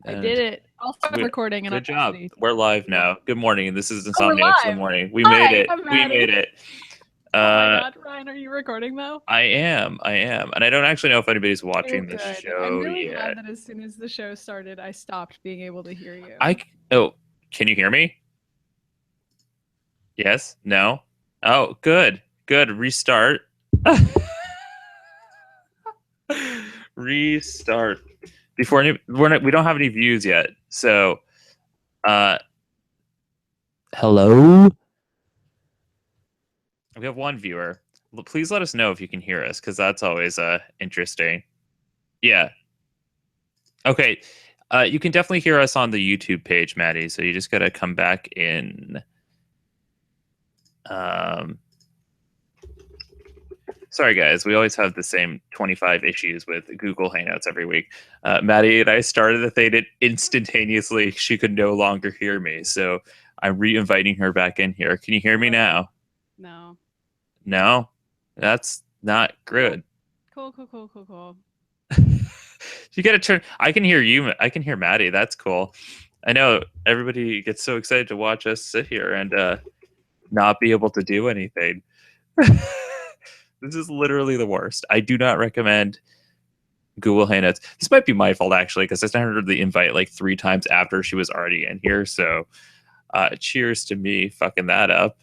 I did it. I'll start recording. Good job. We're live now. Good morning. This is Insomniacs in the morning. We Hi, made it. I'm We Maddy. made it. Oh my God, Ryan, are you recording though? I am. And I don't actually know if anybody's watching the Good. show I'm really yet. glad that as soon as the show started, I stopped being able to hear you. Can you hear me? Yes? No? Oh, good. Restart. Restart. We don't have any views yet. So, hello? We have one viewer. Please let us know if you can hear us, because that's always interesting. Yeah. Okay. You can definitely hear us on the YouTube page, Maddy. So you just got to come back in. Sorry, guys. We always have the same 25 issues with Google Hangouts every week. Maddy and I started the thing, and instantaneously she could no longer hear me. So I'm re-inviting her back in here. Can you hear me now? No. No? That's not good. Cool. You gotta turn. I can hear you. I can hear Maddy. That's cool. I know everybody gets so excited to watch us sit here and not be able to do anything. This is literally the worst. I do not recommend Google Hangouts. This might be my fault, actually, because I sent her the invite like 3 times after she was already in here. So cheers to me fucking that up.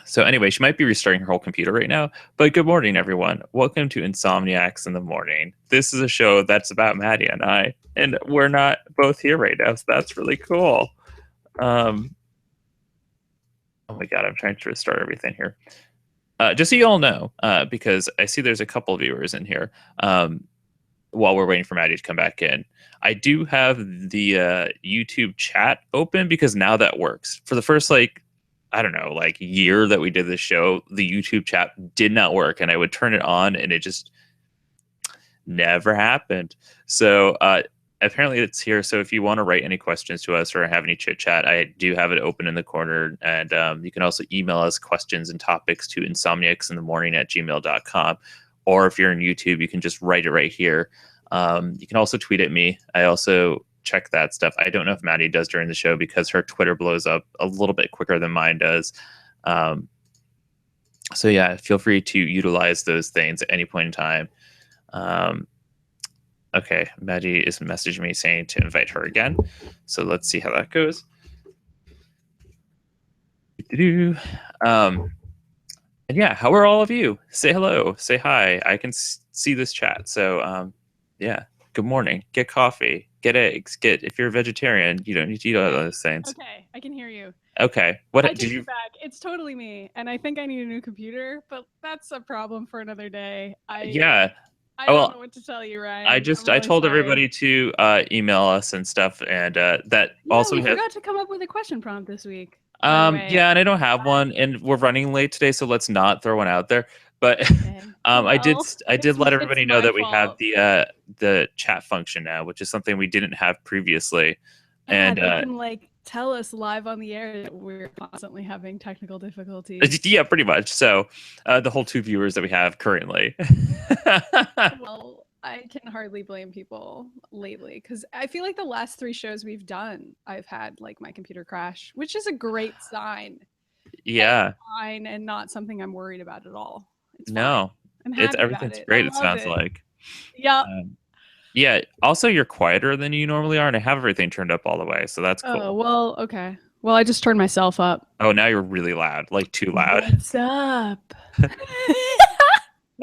So anyway, she might be restarting her whole computer right now. But good morning, everyone. Welcome to Insomniacs in the Morning. This is a show that's about Maddy and I. And we're not both here right now, so that's really cool. Oh my God, I'm trying to restart everything here. Just so you all know, because I see there's a couple of viewers in here while we're waiting for Maddy to come back in. I do have the YouTube chat open because now that works. For the first, year that we did this show, the YouTube chat did not work, and I would turn it on and it just never happened. So apparently it's here. So if you want to write any questions to us or have any chit chat, I do have it open in the corner. And you can also email us questions and topics to insomniacsinthemorning@gmail.com. Or if you're on YouTube, you can just write it right here. You can also tweet at me. I also check that stuff. I don't know if Maddy does during the show because her Twitter blows up a little bit quicker than mine does. So yeah, feel free to utilize those things at any point in time. Okay, Maddy is messaging me saying to invite her again. So let's see how that goes. And yeah, how are all of you? Say hello, say hi. I can see this chat. So yeah, good morning. Get coffee, get eggs, if you're a vegetarian, you don't need to eat all those things. Okay, I can hear you. Okay, what did you back? It's totally me, and I think I need a new computer, but that's a problem for another day. I don't know what to tell you, Ryan. I told everybody to email us and stuff, and we forgot to come up with a question prompt this week. Yeah, and I don't have one, and we're running late today, so let's not throw one out there. But I did let everybody know that we have the chat function now, which is something we didn't have previously. And they can tell us live on the air that we're constantly having technical difficulties. Yeah, pretty much. So the whole 2 viewers that we have currently. Well, I can hardly blame people lately because I feel like the last 3 shows we've done, I've had my computer crash, which is a great sign. Yeah. Fine, and not something I'm worried about at all. It's no, everything's great. It sounds like. Yeah. Yeah. Also, you're quieter than you normally are, and I have everything turned up all the way, so that's cool. Oh well, okay. Well, I just turned myself up. Oh, now you're really loud, too loud. What's up?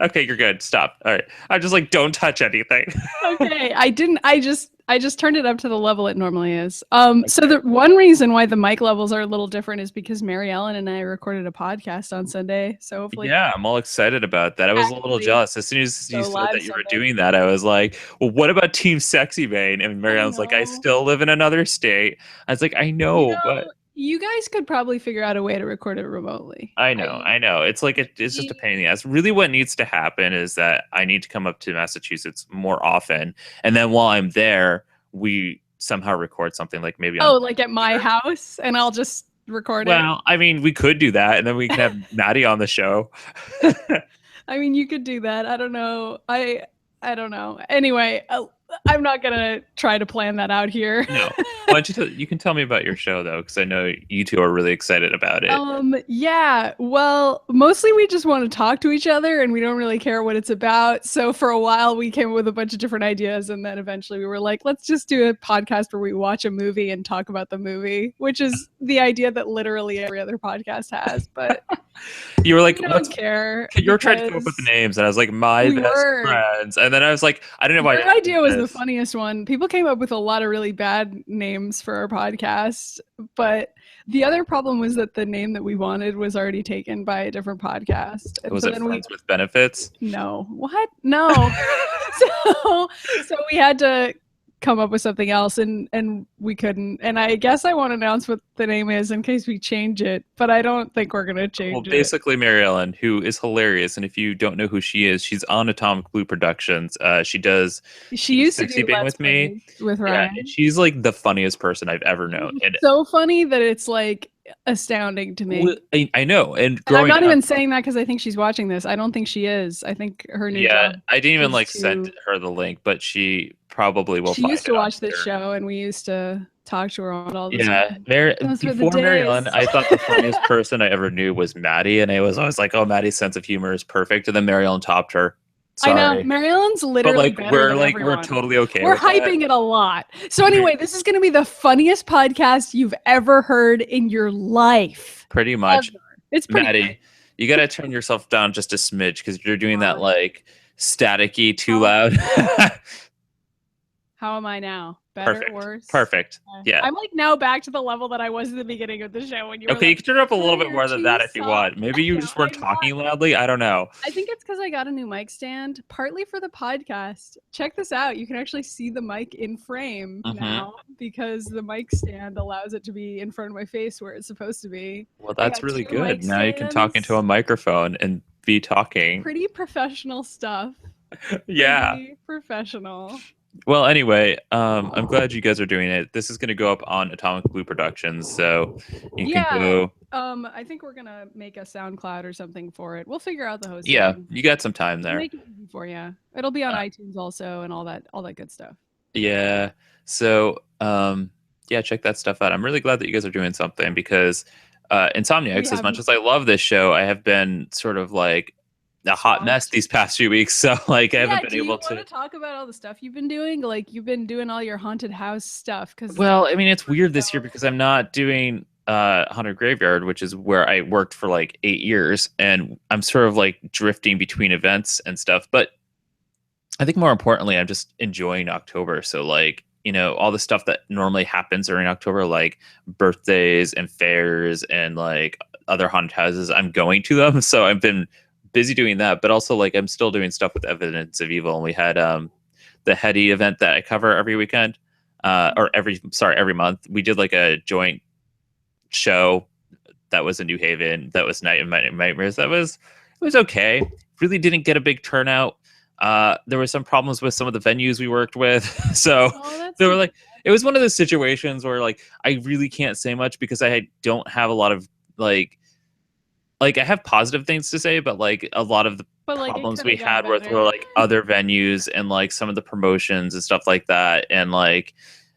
Okay, you're good. Stop. All right. I'm just don't touch anything. Okay. I just turned it up to the level it normally is. Okay. So the one reason why the mic levels are a little different is because Mary Ellen and I recorded a podcast on Sunday. So hopefully. Yeah, I'm all excited about that. I was a little jealous. As soon as you said that you were doing that, I was like, well, what about Team Sexy Vein? And Mary Ellen's like, I still live in another state. I was like, I know, but you guys could probably figure out a way to record it remotely. I know. It's it's just a pain in the ass. Really, what needs to happen is that I need to come up to Massachusetts more often. And then while I'm there, we somehow record something maybe at my house, and I'll just record it. Well, I mean, we could do that, and then we can have Maddy on the show. I mean, you could do that. I don't know. I don't know. Anyway, I'm not gonna try to plan that out here. No. Why don't you can tell me about your show though, because I know you two are really excited about it. Yeah. Well, mostly we just want to talk to each other and we don't really care what it's about. So for a while we came up with a bunch of different ideas, and then eventually we were like, let's just do a podcast where we watch a movie and talk about the movie, which is the idea that literally every other podcast has. But you were like, we don't care. You were trying to come up with the names, and I was like, my best friends. And then I was like, I don't know why. Your idea was the funniest one. People came up with a lot of really bad names for our podcast, but the other problem was that the name that we wanted was already taken by a different podcast. And was it Friends with Benefits? No. What? No. so we had to come up with something else, and we couldn't. And I guess I won't announce what the name is in case we change it, but I don't think we're gonna change it. Basically, Mary Ellen, who is hilarious, and if you don't know who she is, she's on Atomic Blue Productions. She used to do Being with me with Ryan. And she's like the funniest person I've ever known. And so funny that it's like astounding to me. Well, I know, and I'm not even saying that because I think she's watching this. I don't think she is. I think her new job. I didn't even send her the link, but she probably will. She used to watch this show, and we used to talk to her all the time. Before Mary Ellen, I thought the funniest person I ever knew was Maddy, and I was always like, "Oh, Maddy's sense of humor is perfect," and then Mary Ellen topped her. Sorry. I know Mary Ellen's literally but we're totally okay. We're hyping it a lot. So anyway, this is going to be the funniest podcast you've ever heard in your life. Pretty much. Ever. It's pretty Maddy, funny. You got to turn yourself down just a smidge because you're doing that like staticky too loud. How am I now? Better, Perfect. Worse? Perfect. Yeah. I'm like now back to the level that I was at the beginning of the show when you were you can turn it up a little bit more than that if you want. Maybe you just weren't talking loudly. I don't know. I think it's because I got a new mic stand, partly for the podcast. Check this out. You can actually see the mic in frame now because the mic stand allows it to be in front of my face where it's supposed to be. Well, that's really good. Now you can talk into a microphone and be talking. Pretty professional stuff. Yeah. Pretty professional. Well, anyway, I'm glad you guys are doing it. This is going to go up on Atomic Blue Productions, so you can go. I think we're gonna make a SoundCloud or something for it. We'll figure out the hosting. Yeah, you got some time there. We'll make it easy for you. It'll be on iTunes also, and all that good stuff. Yeah. So, check that stuff out. I'm really glad that you guys are doing something because Insomniacs, as much as I love this show, I have been sort of like a hot mess these past few weeks, so like I haven't been able to. Do you want to talk about all the stuff you've been doing? Like you've been doing all your haunted house stuff. Well, I mean, it's weird this year because I'm not doing Haunted Graveyard, which is where I worked for like 8 years, and I'm sort of like drifting between events and stuff. But I think more importantly, I'm just enjoying October. So like, you know, all the stuff that normally happens during October, like birthdays and fairs and like other haunted houses, I'm going to them. So I've been busy doing that, but also like I'm still doing stuff with Evidence of Evil. And we had the Hetty event that I cover every weekend, or every month. We did like a joint show that was in New Haven. That was Night of Nightmares. It was okay. Really didn't get a big turnout. There were some problems with some of the venues we worked with. So they were like, it was one of those situations where like I really can't say much because I don't have a lot of like I have positive things to say, but like a lot of the problems we had were like other venues and like some of the promotions and stuff like that. And like,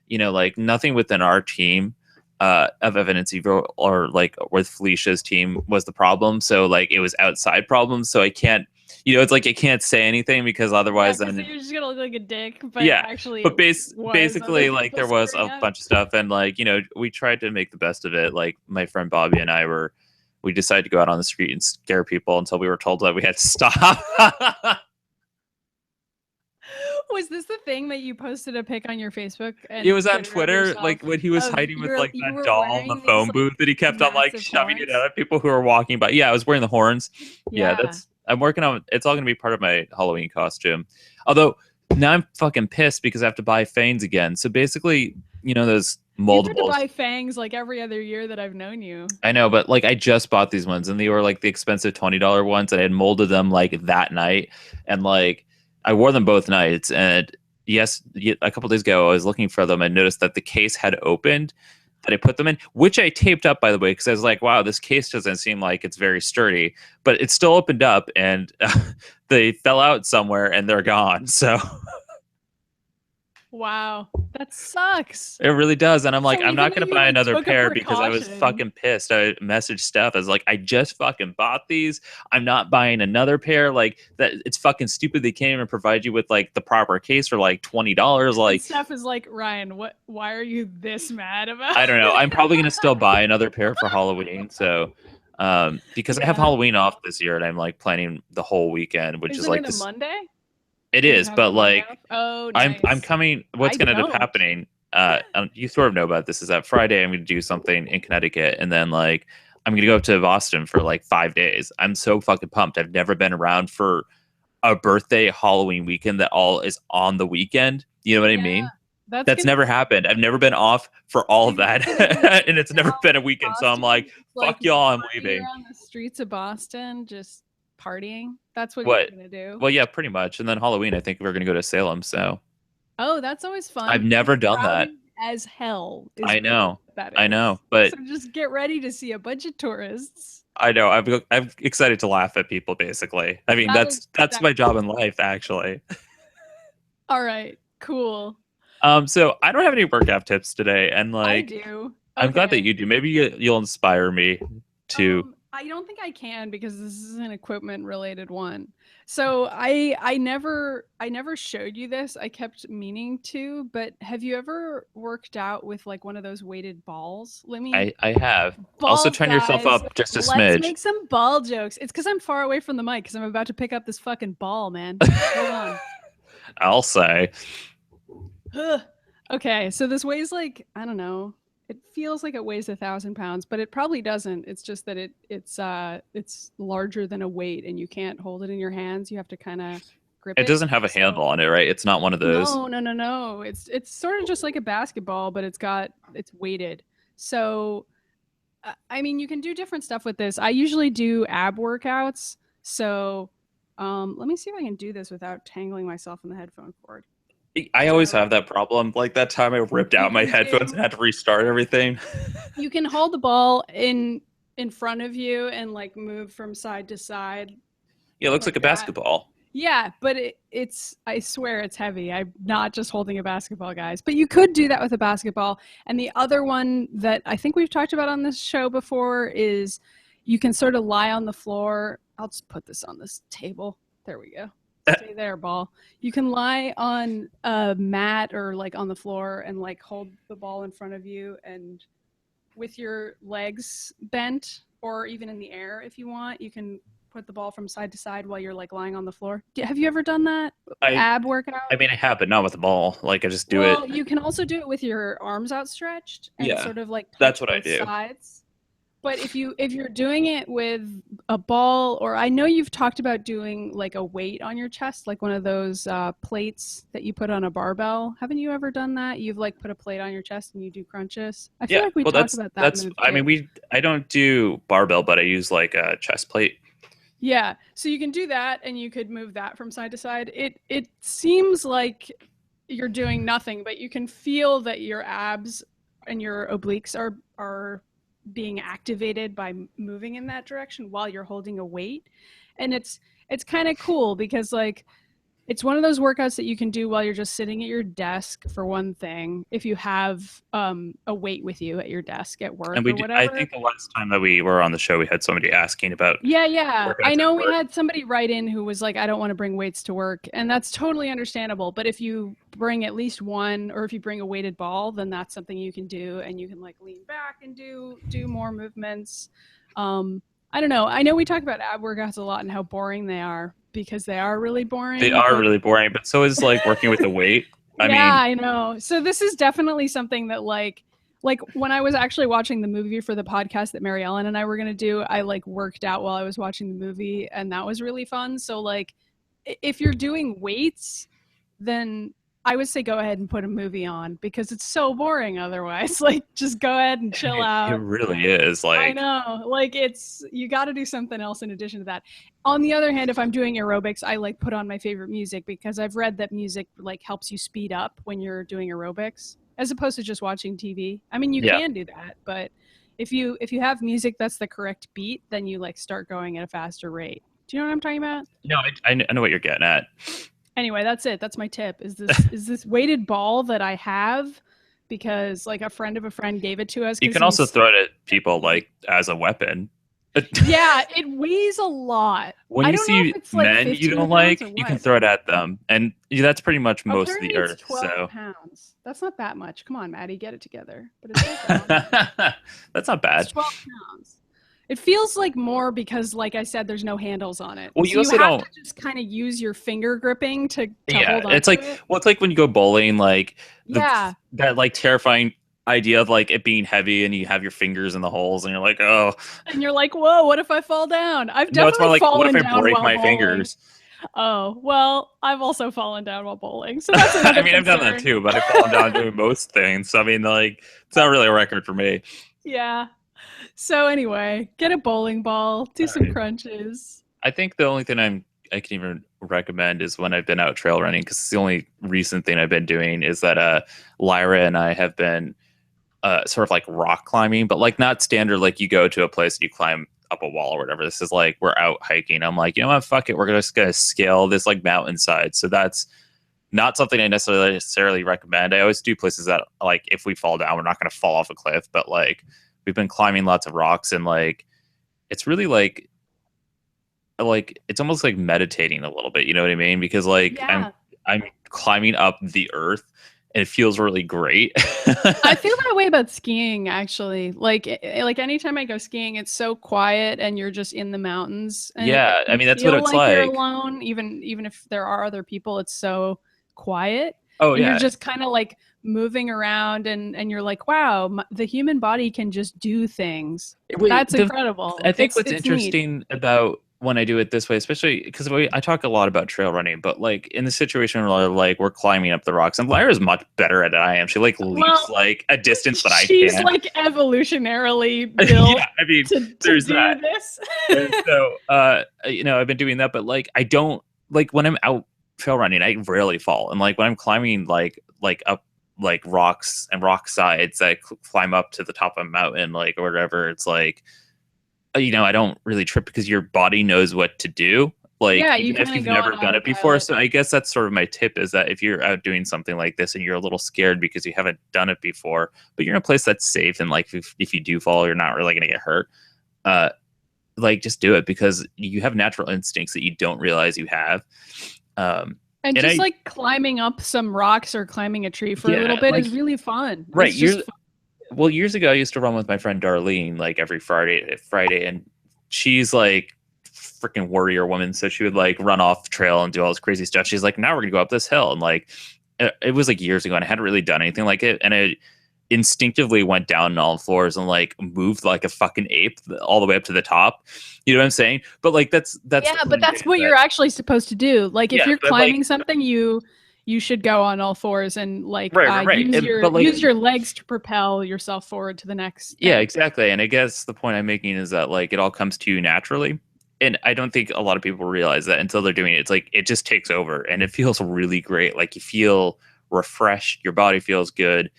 you know, like nothing within our team of Evidence of Evil or like with Felicia's team was the problem. So like it was outside problems. So I can't, you know, it's like I can't say anything because otherwise then you're just gonna look like a dick. But actually, but basically like there was a bunch of stuff, and like, you know, we tried to make the best of it. Like my friend Bobby and we decided to go out on the street and scare people until we were told that we had to stop. Was this the thing that you posted a pic on your Facebook? And it was on Twitter, like when he was hiding with like that doll in the phone booth that he kept on like shoving it at people who were walking by. Yeah, I was wearing the horns. Yeah, I'm working on. It's all going to be part of my Halloween costume. Although now I'm fucking pissed because I have to buy fangs again. So basically, you know, those moldables. You have to buy fangs like every other year that I've known you. I know, but like I just bought these ones and they were like the expensive $20 ones, and I had molded them like that night, and like I wore them both nights. And yes, a couple days ago I was looking for them and noticed that the case had opened that I put them in, which I taped up, by the way, because I was like, wow, this case doesn't seem like it's very sturdy, but it still opened up, and they fell out somewhere and they're gone. So Wow, that sucks. It really does. And I'm like, So I'm even not though going to you buy like another took a pair because I was precaution, fucking pissed. I messaged Steph. I was like, I just fucking bought these. I'm not buying another pair. Like that, it's fucking stupid. They can't even provide you with like the proper case for like $20. and Like, Steph is like, Ryan, what? Why are you this mad about I don't know. it? I'm probably going to still buy another pair for Halloween. So, because I have Yeah. Halloween off this year and I'm like planning the whole weekend, which is Isn't like it a this. Monday? It Don't you is, have the but Monday like off? Oh, I'm nice. coming. What's I going to end up don't. happening? You sort of know about this. Is that Friday I'm going to do something in Connecticut, and then like I'm going to go up to Boston for like 5 days. I'm so fucking pumped. I've never been around for a birthday Halloween weekend that all is on the weekend. You know what I Yeah, mean? that's That's gonna never be. happened. I've never been off for all of You're that, just gonna be and it's never out been a in weekend. So I'm Boston, like, just fuck like y'all, I'm running leaving. around the streets of Boston, just partying. That's what you're What? gonna do. Well, yeah, pretty much. And then Halloween, I think we're going to go to Salem. So Oh, that's always I've fun. never done that. Crowded as hell is I what know. that I is. know. But So just get ready to see a bunch of tourists. I know. I'm excited to laugh at people. Basically, I mean That'll that's that my job in life, actually. all right, cool. So I don't have any workout tips today, and I like do. I'm glad that Okay. you do. Maybe you'll inspire me to. I don't think I can because this is an equipment related one. So I never showed you this. I kept meaning to, but have you ever worked out with like one of those weighted balls? Let me I have. Also, balls, turn yourself guys. up just a Let's smidge. make some ball jokes. It's because I'm far away from the mic because I'm about to pick up this fucking ball, man. Hold on. I'll say. Ugh. Okay, so this weighs like I don't know. It feels like it weighs 1,000 pounds, but it probably doesn't. It's just that it's larger than a weight, and you can't hold it in your hands. You have to kind of grip It it. doesn't have a So handle on it, right? It's not one of those. no, no, no, no. It's sort of just like a basketball, but it's weighted. So I mean, you can do different stuff with this. I usually do ab workouts. So let me see if I can do this without tangling myself in the headphone cord. I always So have that problem. Like that time I ripped you out my can headphones do and had to restart everything. you can hold the ball in front of you and like move from side to side Yeah, it looks like like a that. basketball. Yeah, but it's I swear it's heavy. I'm not just holding a basketball, guys. But you could do that with a basketball. And the other one that I think we've talked about on this show before is you can sort of lie on the floor. I'll just put this on this table. There we go. Stay there, ball. You can lie on a mat or like on the floor and like hold the ball in front of you and with your legs bent or even in the air if you want. You can put the ball from side to side while you're like lying on the floor. Have you ever done that I ab workout? I mean I have, but not with the ball. Like I just do it. Well, you can also do it with your arms outstretched and Yeah, sort of like that's touch what I both do. sides. But if you're doing it with a ball, or I know you've talked about doing like a weight on your chest, like one of those plates that you put on a barbell. Haven't you ever done that? You've like put a plate on your chest and you do crunches. I feel Yeah. like we Well, talked about that in that's. the I mean, gym. I don't do barbell, but I use like a chest plate. Yeah, so you can do that, and you could move that from side to side. It seems like you're doing nothing, but you can feel that your abs and your obliques are being activated by moving in that direction while you're holding a weight, and it's kind of cool because like it's one of those workouts that you can do while you're just sitting at your desk for one thing. If you have a weight with you at your desk at And work we or do, I whatever. think the last time that we were on the show, we had somebody asking about Yeah, yeah. I workouts know at we work. had somebody write in who was like, I don't want to bring weights to work. And that's totally understandable. But if you bring at least one, or if you bring a weighted ball, then that's something you can do. And you can like lean back and do more movements. I don't know. I know we talk about ab workouts a lot and how boring they are because they are really They boring. are But really boring, but so is like working with the weight. I yeah, mean, I know. So this is definitely something that like when I was actually watching the movie for the podcast that Mary Ellen and I were gonna do, I like worked out while I was watching the movie, and that was really fun. So like, if you're doing weights, then I would say go ahead and put a movie on because it's so boring otherwise. Like, just go ahead and chill it out. really is I like know. Like it's you got to do something else in addition to that. On the other hand, if I'm doing aerobics, I like put on my favorite music because I've read that music like helps you speed up when you're doing aerobics as opposed to just watching TV. I mean, you yeah. can do that, but if you have music that's the correct beat, then you like start going at a faster rate. Do you know what I'm talking about? No, I know what you're getting at. Anyway, that's it. That's my tip. Is this weighted ball that I have because like a friend of a friend gave it to us. You can also throw it at people like as a weapon. Yeah, it weighs a lot. When you see men you don't like, you can throw it at them, and that's pretty much most of the earth. 12 pounds. That's not that much. Come on, Maddie, get it together. But it's that's not bad. It's 12 pounds. It feels like more because, like I said, there's no handles on it. Well, you also have to just kind of use your finger gripping to hold on. It's like it's like when you go bowling, like that like terrifying idea of like it being heavy and you have your fingers in the holes and you're like, oh, and you're like, whoa, what if I fall down? I've definitely fallen down. What if I break my fingers? Oh, well, I've also fallen down while bowling. So that's another I mean, I've done that too, but I've fallen down doing most things. So, I mean, like, it's not really a record for me. Yeah. So anyway, get a bowling ball, do some crunches. I think the only thing I can even recommend is when I've been out trail running, because it's the only recent thing I've been doing is that Lyra and I have been sort of like rock climbing, but like not standard, like you go to a place and you climb up a wall or whatever. This is like we're out hiking. I'm like, you know what, fuck it, we're just gonna scale this like mountainside. So that's not something I necessarily recommend. I always do places that like if we fall down, we're not gonna fall off a cliff, but like we've been climbing lots of rocks and like it's really like it's almost like meditating a little bit, you know what I mean? Because like I'm climbing up the earth and it feels really great. I feel that way about skiing, actually. Like anytime I go skiing, it's so quiet and you're just in the mountains. And I mean, that's what it's like. You're alone, even if there are other people, it's so quiet. Oh, and you're just kind of like moving around and you're like, wow, the human body can just do things. That's incredible. I think what's interesting about when I do it this way, especially because I talk a lot about trail running, but like in the situation where like we're climbing up the rocks, and Lyra's much better at it than I am. She like leaps like a distance that I can. She's like evolutionarily built. I mean, there's that. This. So, I've been doing that, but like I don't like when I'm out trail running, I rarely fall, and like when I'm climbing like up like rocks and rock sides, I climb up to the top of a mountain, like or whatever. It's like. I don't really trip because your body knows what to do. Like, even if you've never done it before. So I guess that's sort of my tip is that if you're out doing something like this and you're a little scared because you haven't done it before, but you're in a place that's safe and like if you do fall, you're not really going to get hurt. Like just do it because you have natural instincts that you don't realize you have. And just like climbing up some rocks or climbing a tree for a little bit is really fun. Right. Well, years ago, I used to run with my friend Darlene like every Friday, and she's like freaking warrior woman. So she would like run off the trail and do all this crazy stuff. She's like, now we're gonna go up this hill, and like it was like years ago, and I hadn't really done anything like it, and I instinctively went down on all floors and like moved like a fucking ape all the way up to the top. You know what I'm saying? But like that's but that's what you're actually supposed to do. Like if you're climbing something, you should go on all fours and like use your legs to propel yourself forward to the next. Yeah, exactly. And I guess the point I'm making is that like it all comes to you naturally. And I don't think a lot of people realize that until they're doing it. It's like it just takes over and it feels really great. Like you feel refreshed, your body feels good,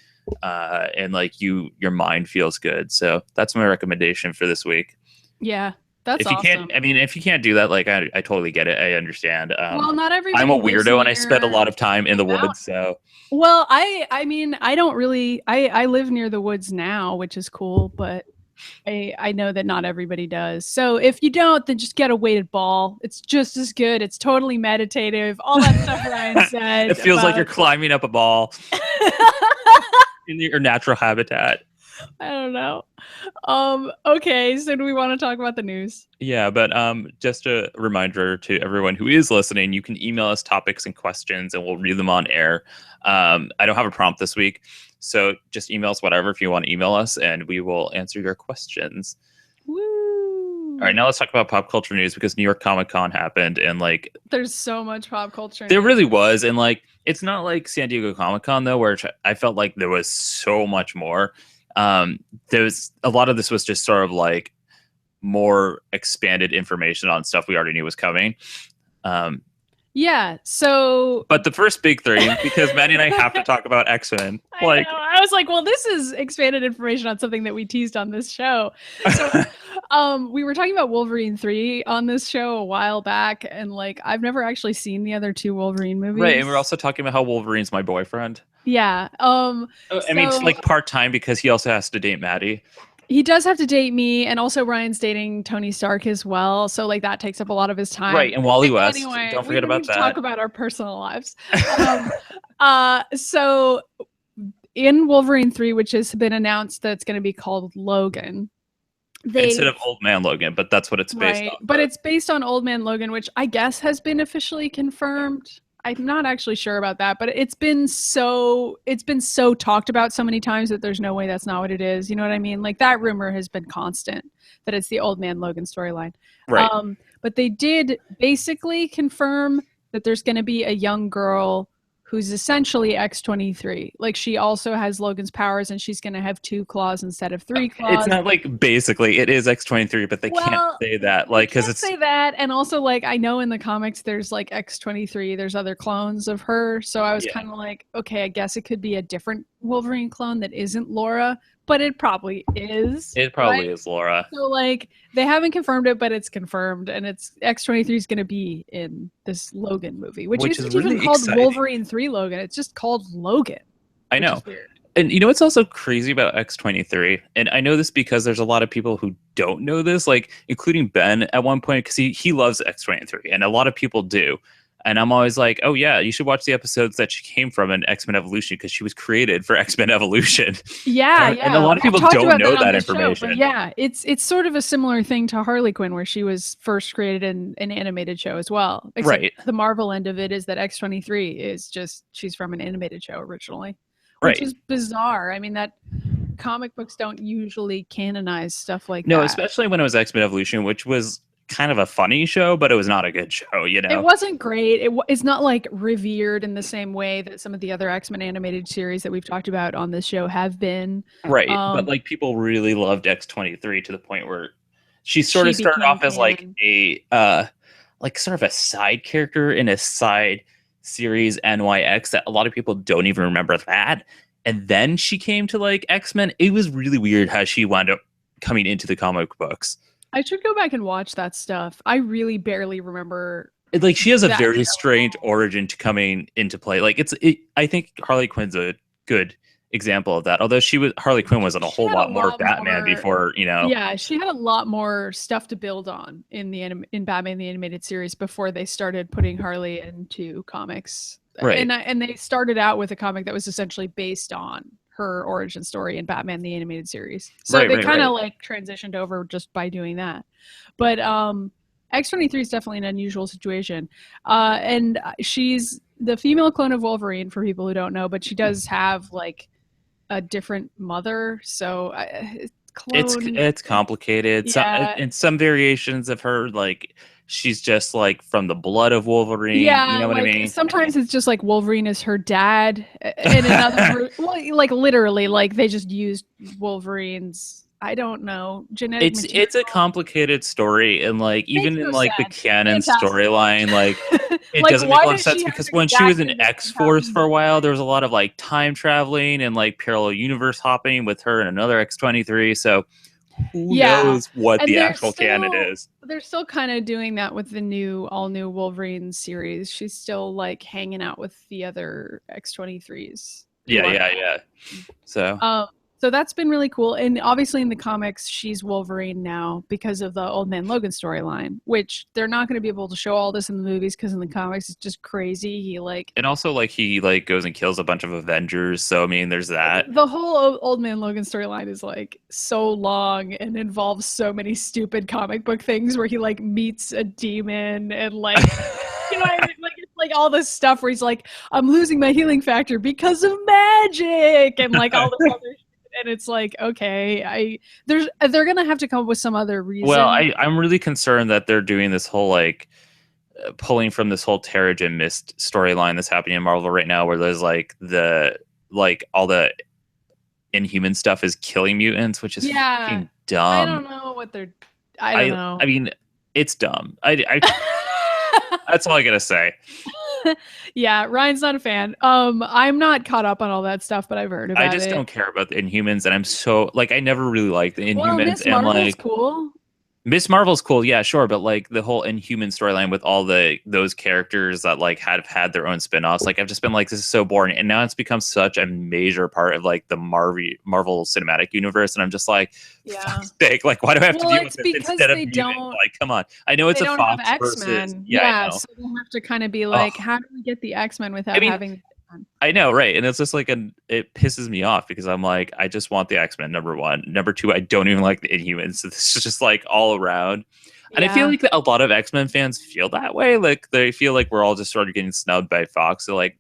and like your mind feels good. So that's my recommendation for this week. Yeah. That's awesome. If you can't do that, like I totally get it. I understand. Well, not everybody. I'm a weirdo and I spend a lot of time in the woods. So. Well, I mean, I don't really. I live near the woods now, which is cool, but I know that not everybody does. So if you don't, then just get a weighted ball. It's just as good. It's totally meditative. All that stuff Ryan said. It feels like you're climbing up a ball in your natural habitat. I don't know. Okay, so do we want to talk about the news? Yeah, but just a reminder to everyone who is listening, you can email us topics and questions and we'll read them on air. I don't have a prompt this week, so just email us whatever if you want to email us and we will answer your questions. Woo! All right, now let's talk about pop culture news because New York Comic Con happened and like there's so much pop culture. There really was, and like it's not like San Diego Comic Con though, where I felt like there was so much more. There's a lot of this was just sort of like more expanded information on stuff we already knew was coming. Yeah. So, but the first big thing, because Maddie and I have to talk about X-Men. I was like, well, this is expanded information on something that we teased on this show. So, We were talking about Wolverine 3 on this show a while back, and like I've never actually seen the other two Wolverine movies. Right, and we're also talking about how Wolverine's my boyfriend. Yeah. I mean, it's So like part-time because he also has to date Maddy. he does have to date me, and also Ryan's dating Tony Stark as well. So like that takes up a lot of his time. Right, and Wally West. Anyway, Don't we forget don't about need to that. talk about our personal lives. So in Wolverine 3, which has been announced that it's going to be called Logan. Instead of Old Man Logan, but that's what it's based on. But it's based on Old Man Logan, which I guess has been officially confirmed. I'm not actually sure about that, but it's been so talked about so many times that there's no way that's not what it is. You know what I mean? Like that rumor has been constant that it's the Old Man Logan storyline. Right. But they did basically confirm that there's going to be a young girl who's essentially X-23. Like she also has Logan's powers, and she's going to have 2 claws instead of 3 claws. It's not like basically it is X-23, but they can't say that, like, because it's say that, and also like I know in the comics there's like X-23, there's other clones of her, so I was kind of like, okay, I guess it could be a different Wolverine clone that isn't Laura, but it probably is. It probably is Laura. So like they haven't confirmed it, but it's confirmed, and it's X-23 is going to be in this Logan movie, which isn't really even called exciting. Wolverine 3 Logan. It's just called Logan. I know. And you know what's also crazy about X-23? And I know this because there's a lot of people who don't know this, like including Ben at one point, because he loves X-23, and a lot of people do. And I'm always like, oh yeah, you should watch the episodes that she came from in X-Men Evolution because she was created for X-Men Evolution. Yeah, and a lot of people don't know that information. Show, yeah, it's sort of a similar thing to Harley Quinn, where she was first created in an animated show as well. Except right. The Marvel end of it is that X-23 is just she's from an animated show originally, which is bizarre. I mean, that comic books don't usually canonize stuff like that. No, especially when it was X-Men Evolution, which was kind of a funny show, but it was not a good show, you know. It wasn't great. It's not like revered in the same way that some of the other X-Men animated series that we've talked about on this show have been. Right, but like people really loved X-23 to the point where she sort of started off as like a like sort of a side character in a side series NYX that a lot of people don't even remember that. And then she came to like X-Men. It was really weird how she wound up coming into the comic books. I should go back and watch that stuff. I really barely remember. Like she has a very strange origin to coming into play. Like I think Harley Quinn's a good example of that. Although Harley Quinn was in a whole lot more Batman before, you know. Yeah, she had a lot more stuff to build on in Batman the Animated Series before they started putting Harley into comics. Right. And they started out with a comic that was essentially based on her origin story in Batman the Animated Series. So they kind of like transitioned over just by doing that. But X-23 is definitely an unusual situation. And she's the female clone of Wolverine, for people who don't know, but she does have like a different mother. So it's complicated. Yeah. And some variations of her, like she's just like from the blood of Wolverine. Yeah, you know what I mean? Sometimes it's just like Wolverine is her dad, and another like literally, like they just used Wolverine's, I don't know, genetic material. It's a complicated story, and like even in like the canon storyline, like it like, doesn't make a lot of sense because when she was in X-Force for a while, there was a lot of like time traveling and like parallel universe hopping with her and another X-23. So who knows what the actual canon is? They're still kind of doing that with the all new Wolverine series. She's still like hanging out with the other X-23s. Yeah. So that's been really cool. And obviously in the comics, she's Wolverine now because of the Old Man Logan storyline, which they're not going to be able to show all this in the movies because in the comics it's just crazy. He goes and kills a bunch of Avengers. So I mean, there's that. The whole Old Man Logan storyline is like so long and involves so many stupid comic book things where he like meets a demon and like you know what I mean? Like it's like all this stuff where he's like, I'm losing my healing factor because of magic and like all this other shit. And it's like, okay, they're gonna have to come up with some other reason. Well, I'm really concerned that they're doing this whole like pulling from this whole Terrigen Myst storyline that's happening in Marvel right now, where there's like all the Inhuman stuff is killing mutants, which is fucking dumb. I don't know what they're. I don't know. I mean, it's dumb. I that's all I gotta say. Yeah, Ryan's not a fan. I'm not caught up on all that stuff, but I've heard about it. I just don't care about the Inhumans, and I'm so like I never really liked the Inhumans. Miss Marvel's cool. Miss Marvel's cool, yeah, sure, but like the whole Inhuman storyline with all those characters that like have had their own spin-offs, like I've just been like, this is so boring, and now it's become such a major part of like the Marvel Cinematic Universe, and I'm just like, fuck's sake, like why do I have to deal with this instead of Mutant? Like, come on, I know it's a Fox versus, I know. So they have to kind of be like, how do we get the X-Men without having? I know, right? And it's just like it pisses me off because I'm like, I just want the X-Men, number one. Number two, I don't even like the Inhumans. So this is just like all around. And I feel like a lot of X-Men fans feel that way. Like they feel like we're all just sort of getting snubbed by Fox. So like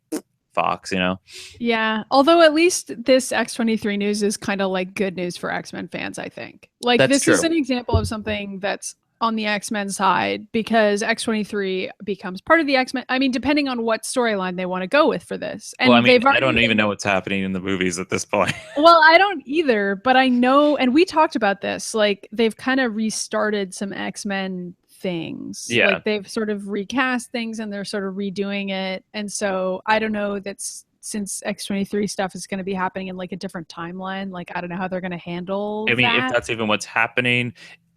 Fox, you know? Yeah. Although at least this X-23 news is kind of like good news for X-Men fans, I think. Like this is an example of something that's on the X-Men side because X-23 becomes part of the X-Men. I mean, depending on what storyline they want to go with for this. And well, I mean, I don't even know what's happening in the movies at this point. Well, I don't either, but I know, and we talked about this, like they've kind of restarted some X-Men things. Yeah. Like they've sort of recast things and they're sort of redoing it. And so I don't know, that's since X-23 stuff is going to be happening in like a different timeline. Like, I don't know how they're going to handle I mean, that. if that's even what's happening.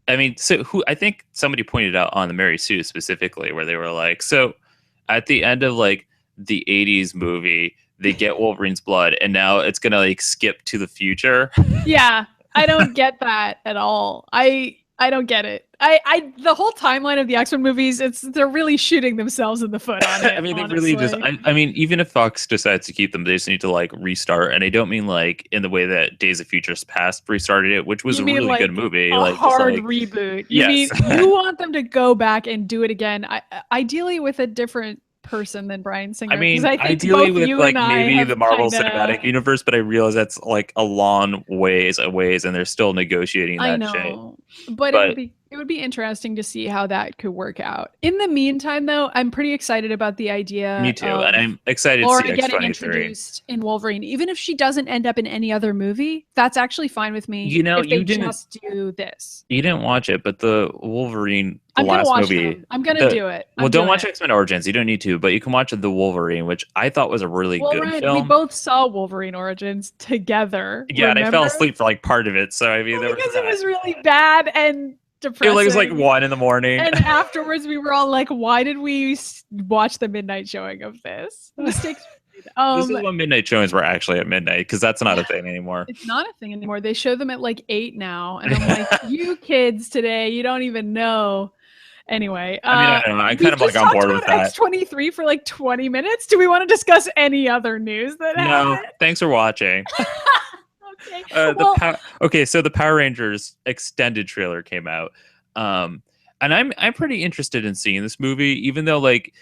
I mean, so I think somebody pointed out on the Mary Sue specifically, where they were like, so at the end of like the 80s movie, they get Wolverine's blood and now it's going to like skip to the future. Yeah. I don't get that at all. I don't get it. The whole timeline of the X-Men movies, they're really shooting themselves in the foot on it. I mean, honestly. they really just, I mean, even if Fox decides to keep them, they just need to like restart. And I don't mean like in the way that Days of Futures Past restarted it, which was a really good movie. A like hard reboot. You mean you want them to go back and do it again, ideally with a different person than Bryan Singer. I mean, I think ideally with like maybe the Marvel Cinematic Universe, but I realize that's like a long ways away, and they're still negotiating that shit. But it would be interesting to see how that could work out. In the meantime, though, I'm pretty excited about the idea. Me too, and I'm excited to see getting introduced in Wolverine. Even if she doesn't end up in any other movie, that's actually fine with me. You know, if they just do this. You didn't watch it, but the Wolverine, the last movie. I'm gonna do it. Well, don't watch X-Men Origins. You don't need to, but you can watch the Wolverine, which I thought was a really good film. We both saw Wolverine Origins together. Yeah, and I fell asleep for like part of it. So I mean, because it was really bad and depressing. It was like 1 a.m. And afterwards we were all like, why did we watch the midnight showing of this? Mistakes. This is when midnight showings were actually at midnight, because that's not a thing anymore. It's not a thing anymore. They show them at like 8 now. And I'm like, you kids today, you don't even know. Anyway, I mean, I don't know. I'm kind of like on board with that. X-23 for like 20 minutes. Do we want to discuss any other news that happened? No, thanks for watching. Okay. So the Power Rangers extended trailer came out, and I'm pretty interested in seeing this movie, even though like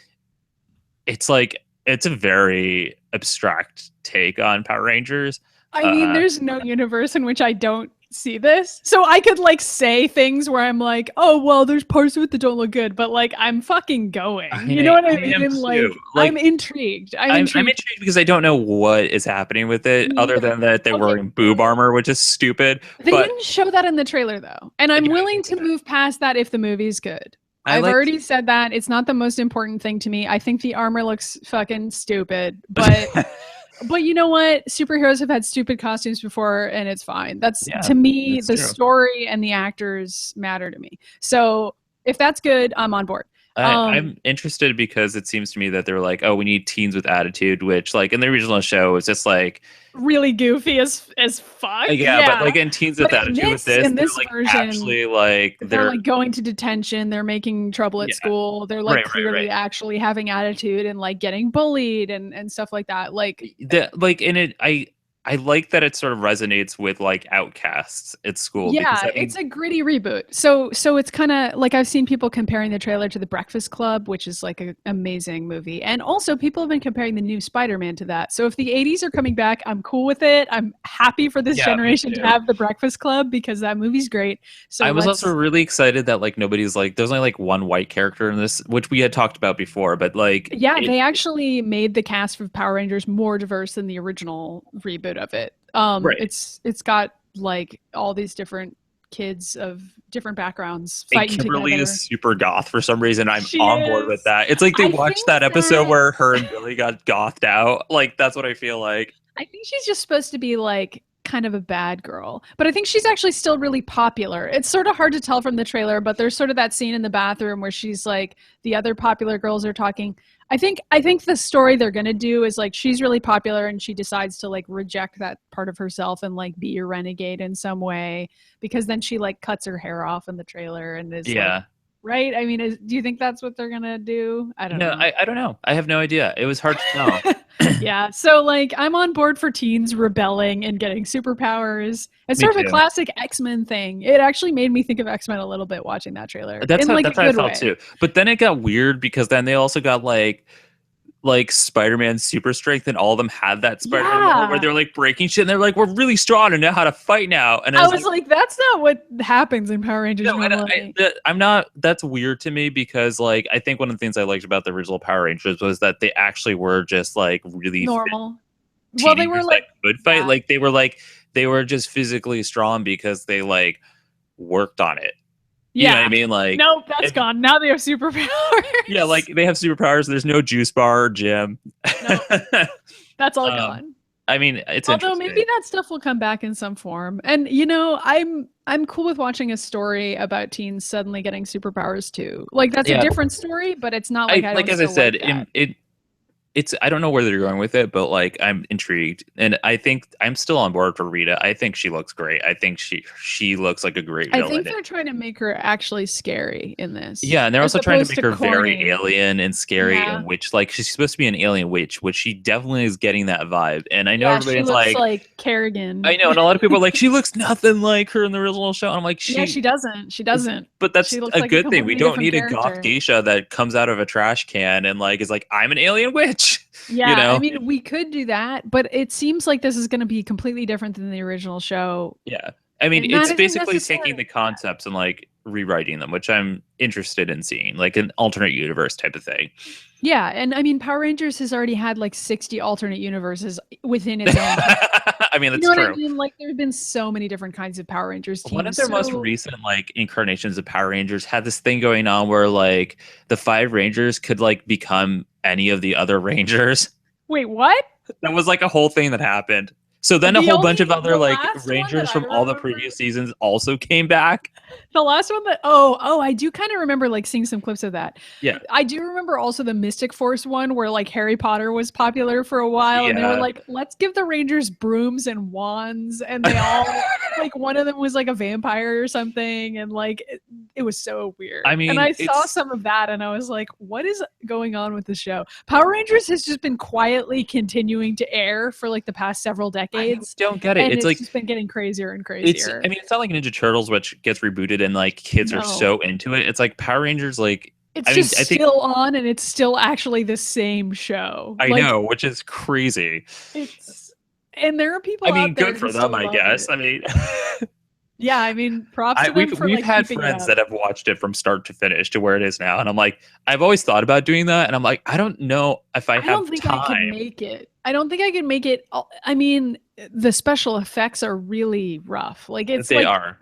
it's a very abstract take on Power Rangers. I mean, there's no universe in which I don't see this, so I could like say things where I'm like, oh well, there's parts of it that don't look good, but like I'm fucking going. You know what I mean? Like I'm intrigued. I'm intrigued because I don't know what is happening with it, other than that they're wearing boob armor, which is stupid. They didn't show that in the trailer though, and I'm willing to move past that if the movie's good. I've already said that. It's not the most important thing to me. I think the armor looks fucking stupid, but but you know what? Superheroes have had stupid costumes before, and it's fine. To me, the story and the actors matter to me. So if that's good, I'm on board. I'm interested because it seems to me that they're like, oh, we need teens with attitude, which like in the original show is just like really goofy as fuck. Yeah, but like in teens with attitude with this, in this like version, actually like they're like going to detention, they're making trouble at school, they're like clearly actually having attitude and like getting bullied and stuff like that. Like in it, I like that it sort of resonates with like outcasts at school. Yeah, it's a gritty reboot. So it's kind of like I've seen people comparing the trailer to The Breakfast Club, which is like an amazing movie. And also people have been comparing the new Spider-Man to that. So if the 80s are coming back, I'm cool with it. I'm happy for this generation to have The Breakfast Club because that movie's great. So I was also really excited that like nobody's like, there's only like one white character in this, which we had talked about before, but like they actually made the cast of Power Rangers more diverse than the original reboot of it. It's got like all these different kids of different backgrounds fighting together. Kimberly is super goth for some reason. I'm on board with that. It's like they watched that episode where her and Billy got gothed out. Like that's what I feel like. I think she's just supposed to be like kind of a bad girl. But I think she's actually still really popular. It's sort of hard to tell from the trailer, but there's sort of that scene in the bathroom where she's like, the other popular girls are talking. I think the story they're going to do is like, she's really popular and she decides to like reject that part of herself and like be a renegade in some way, because then she like cuts her hair off in the trailer and is like, right? I mean, do you think that's what they're going to do? I don't know. I don't know. I have no idea. It was hard to tell. Yeah. So like, I'm on board for teens rebelling and getting superpowers. It's sort of a classic X-Men thing. It actually made me think of X-Men a little bit watching that trailer. That's how I felt too. But then it got weird because then they also got like Spider-Man super strength, and all of them had that Spider-Man moment where they're like breaking shit and they're like, we're really strong and know how to fight now. And I was like, that's not what happens in Power Rangers. No, that's weird to me because like, I think one of the things I liked about the original Power Rangers was that they actually were just like really normal. Well, they were like good fight. Yeah. Like they were just physically strong because they like worked on it. You know what I mean? Like, nope, that's gone. Now they have superpowers. Yeah, like they have superpowers. There's no juice bar or gym. No, that's all gone. I mean, it's although maybe that stuff will come back in some form. And you know, I'm cool with watching a story about teens suddenly getting superpowers too. Like that's a different story, but it's not like as I said, it's I don't know where they're going with it, but like I'm intrigued, and I think I'm still on board for Rita. I think she looks great. I think she looks like a great villain. I think they're trying to make her actually scary in this. Yeah, and they're also trying to make her very alien and scary and witch. Like she's supposed to be an alien witch, which she definitely is getting that vibe. And I know everybody's she looks like Kerrigan. I know, and a lot of people are like, she looks nothing like her in the original show. And I'm like, she doesn't. She doesn't. But that's a good thing. We don't need a goth geisha that comes out of a trash can and like is like, I'm an alien witch. Yeah, you know? I mean, we could do that, but it seems like this is going to be completely different than the original show. Yeah. I mean, it's basically taking the concepts and like rewriting them, which I'm interested in seeing, like an alternate universe type of thing. Yeah, and I mean, Power Rangers has already had like 60 alternate universes within its own. I mean, that's you know true. What I mean? Like, there have been so many different kinds of Power Rangers teams. One of their most recent like incarnations of Power Rangers had this thing going on where like the 5 Rangers could like become any of the other Rangers. Wait, what? That was like a whole thing that happened. So then a whole bunch of other like Rangers from all the previous seasons also came back. The last one that I do kind of remember like seeing some clips of that. Yeah. I do remember also the Mystic Force one where like Harry Potter was popular for a while and they were like, let's give the Rangers brooms and wands, and they all like one of them was like a vampire or something, and like it was so weird. I mean, and I saw some of that and I was like, what is going on with the show? Power Rangers has just been quietly continuing to air for like the past several decades. I don't get it. And it's like just been getting crazier and crazier. I mean, it's not like Ninja Turtles, which gets rebooted and like kids are so into it. It's like Power Rangers, like it's still on, and it's still actually the same show. I know, which is crazy. And there are people. I mean, good for them, I guess. I mean, yeah, I mean, props to them for we've had friends that have watched it from start to finish to where it is now, and I'm like, I've always thought about doing that, and I'm like, I don't know if I have time. I don't think I can make it. I don't think I can make it. I mean, the special effects are really rough. Like it's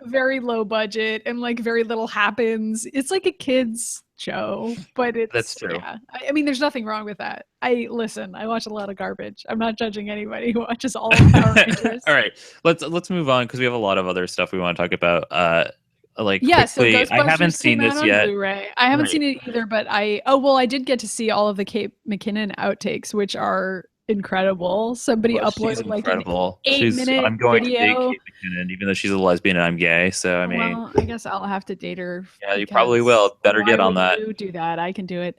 very low budget and like very little happens. It's like a kid's show, but that's true. Yeah. I mean, there's nothing wrong with that. I watch a lot of garbage. I'm not judging anybody who watches all of Power Rangers. All right, let's move on because we have a lot of other stuff we want to talk about. So quickly, I haven't seen this yet. Blu-ray. I haven't seen it either, but I did get to see all of the Kate McKinnon outtakes, which are incredible. Somebody uploaded like an 8-minute I'm going video. to date Kate McKinnon, even though she's a lesbian and I'm gay. So I mean, well, I guess I'll have to date her. Yeah, you probably will. Better get on that. Do that. I can do it.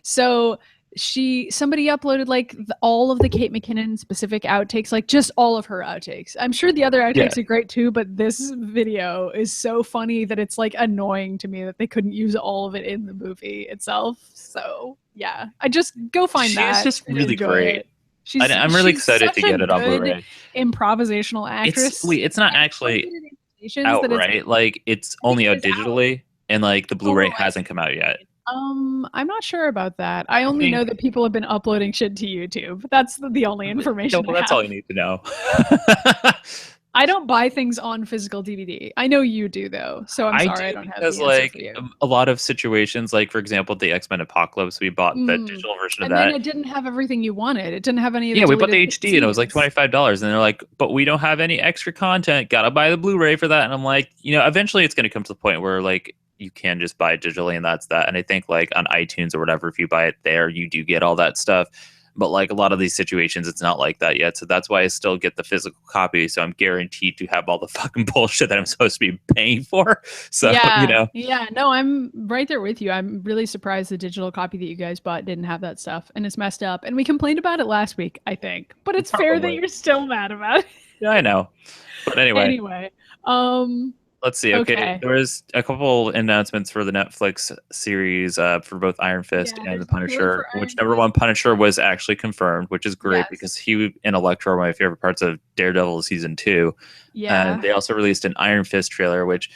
So somebody uploaded like all of the Kate McKinnon specific outtakes, like just all of her outtakes. I'm sure the other outtakes are great too, but this video is so funny that it's like annoying to me that they couldn't use all of it in the movie itself. So yeah, I just go find that. She's just really great. I'm really excited to get it on Blu-ray. Improvisational actress. It's not actually outright. Like it's only out digitally, and like the Blu-ray hasn't come out yet. I'm not sure about that. I only know that people have been uploading shit to YouTube. That's the only information. Well, that's all you need to know. I don't buy things on physical DVD. I know you do though, so I'm sorry I don't have because the answer for you. a lot of situations, like for example, the X-Men Apocalypse, we bought the digital version of And that. then it didn't have everything you wanted. It didn't have any of the Yeah, we bought the deleted HD and it was like scenes. $25, and they're like, "But we don't have any extra content. Gotta buy the Blu-ray for that." And I'm like, eventually it's going to come to the point where like you can just buy it digitally, and that's that. And I think like on iTunes or whatever, if you buy it there, you do get all that stuff. But like a lot of these situations, it's not like that yet. So that's why I still get the physical copy. So I'm guaranteed to have all the fucking bullshit that I'm supposed to be paying for. So, Yeah, no, I'm right there with you. I'm really surprised the digital copy that you guys bought didn't have that stuff, and it's messed up. And we complained about it last week, I think. But it's fair that you're still mad about it. Yeah, I know. But Anyway, let's see. Okay. There was a couple announcements for the Netflix series for both Iron Fist and the Punisher, which number one, Punisher was actually confirmed, which is great because he and Elektra are my favorite parts of Daredevil season 2. Yeah. And they also released an Iron Fist trailer, which,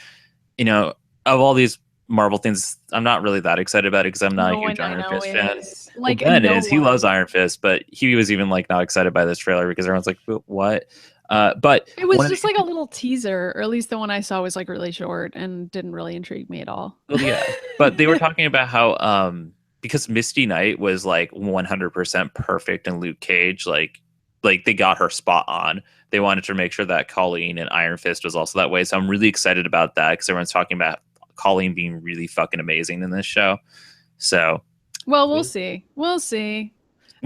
of all these Marvel things, I'm not really that excited about it because I'm not a huge Iron Fist fan. Like, Ben is. He loves Iron Fist, but he was even like not excited by this trailer because everyone's like, what? But it was just like a little teaser, or at least the one I saw was like really short and didn't really intrigue me at all. Well, yeah, but they were talking about how because Misty Knight was like 100% perfect in Luke Cage, like they got her spot on. They wanted to make sure that Colleen and Iron Fist was also that way. So I'm really excited about that because everyone's talking about Colleen being really fucking amazing in this show. So, well, we'll see. We'll see.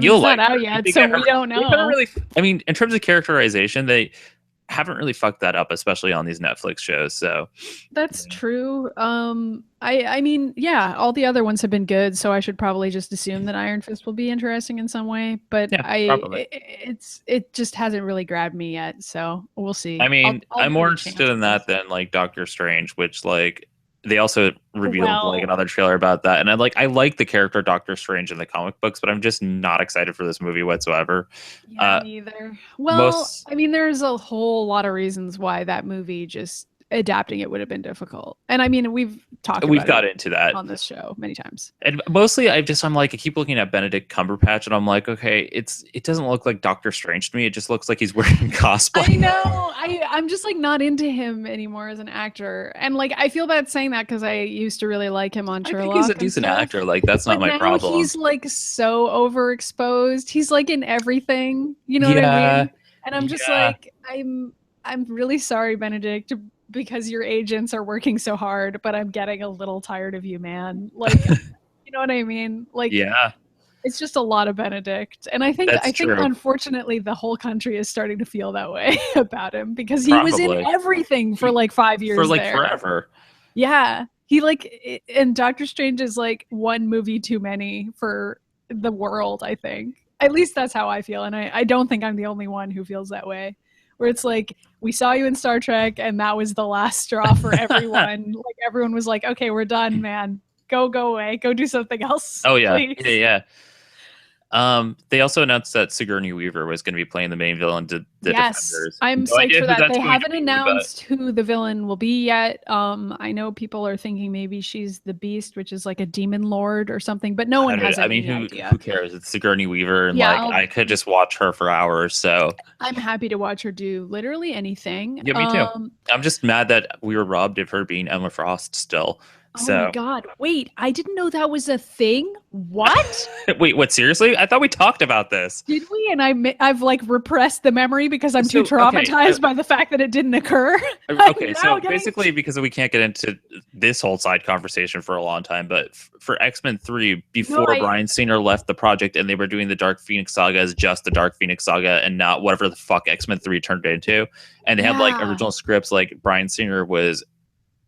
You'll it's not out yet, so we don't know. I mean, in terms of characterization, they haven't really fucked that up, especially on these Netflix shows. So that's true. I mean, yeah, all the other ones have been good, so I should probably just assume that Iron Fist will be interesting in some way. But it just hasn't really grabbed me yet, so we'll see. I mean, I'm more interested in that than like Doctor Strange, which like they also revealed like another trailer about that, and I like the character Doctor Strange in the comic books, but I'm just not excited for this movie whatsoever. Yeah, neither. Well, I mean, there's a whole lot of reasons why that movie just adapting it would have been difficult, and I mean, we've got into that on this show many times. And mostly, I keep looking at Benedict Cumberbatch, and I'm like, okay, it doesn't look like Doctor Strange to me. It just looks like he's wearing cosplay. I know. I'm just like not into him anymore as an actor, and like I feel bad saying that because I used to really like him on Sherlock. I think he's a decent actor. Like that's not my problem. He's like so overexposed. He's like in everything. You know what I mean? And I'm just like, I'm really sorry, Benedict, because your agents are working so hard, but I'm getting a little tired of you, man. Like, you know what I mean? Like, it's just a lot of Benedict. And I think unfortunately the whole country is starting to feel that way about him because he was in everything for like 5 years. For like forever. Yeah. And Doctor Strange is like one movie too many for the world, I think. At least that's how I feel. And I don't think I'm the only one who feels that way. Where it's like, we saw you in Star Trek and that was the last straw for everyone. Like everyone was like, okay, we're done, man. Go away. Go do something else. Oh yeah. Please. Yeah. They also announced that Sigourney Weaver was going to be playing the main villain, the Defenders. I'm psyched for that. They haven't announced who the villain will be yet. I know people are thinking maybe she's the Beast, which is like a demon lord or something, but no one has any idea. Who cares? It's Sigourney Weaver, and I could just watch her for hours. So I'm happy to watch her do literally anything. Yeah, me too. I'm just mad that we were robbed of her being Emma Frost still. Oh my god! Wait, I didn't know that was a thing. What? Wait, what? Seriously? I thought we talked about this. Did we? And I've like repressed the memory because I'm too traumatized by the fact that it didn't occur. Okay, so basically, because we can't get into this whole side conversation for a long time, but for X-Men 3, before Bryan Singer left the project and they were doing the Dark Phoenix Saga as just the Dark Phoenix Saga and not whatever the fuck X-Men 3 turned into, and they had like original scripts, like Bryan Singer was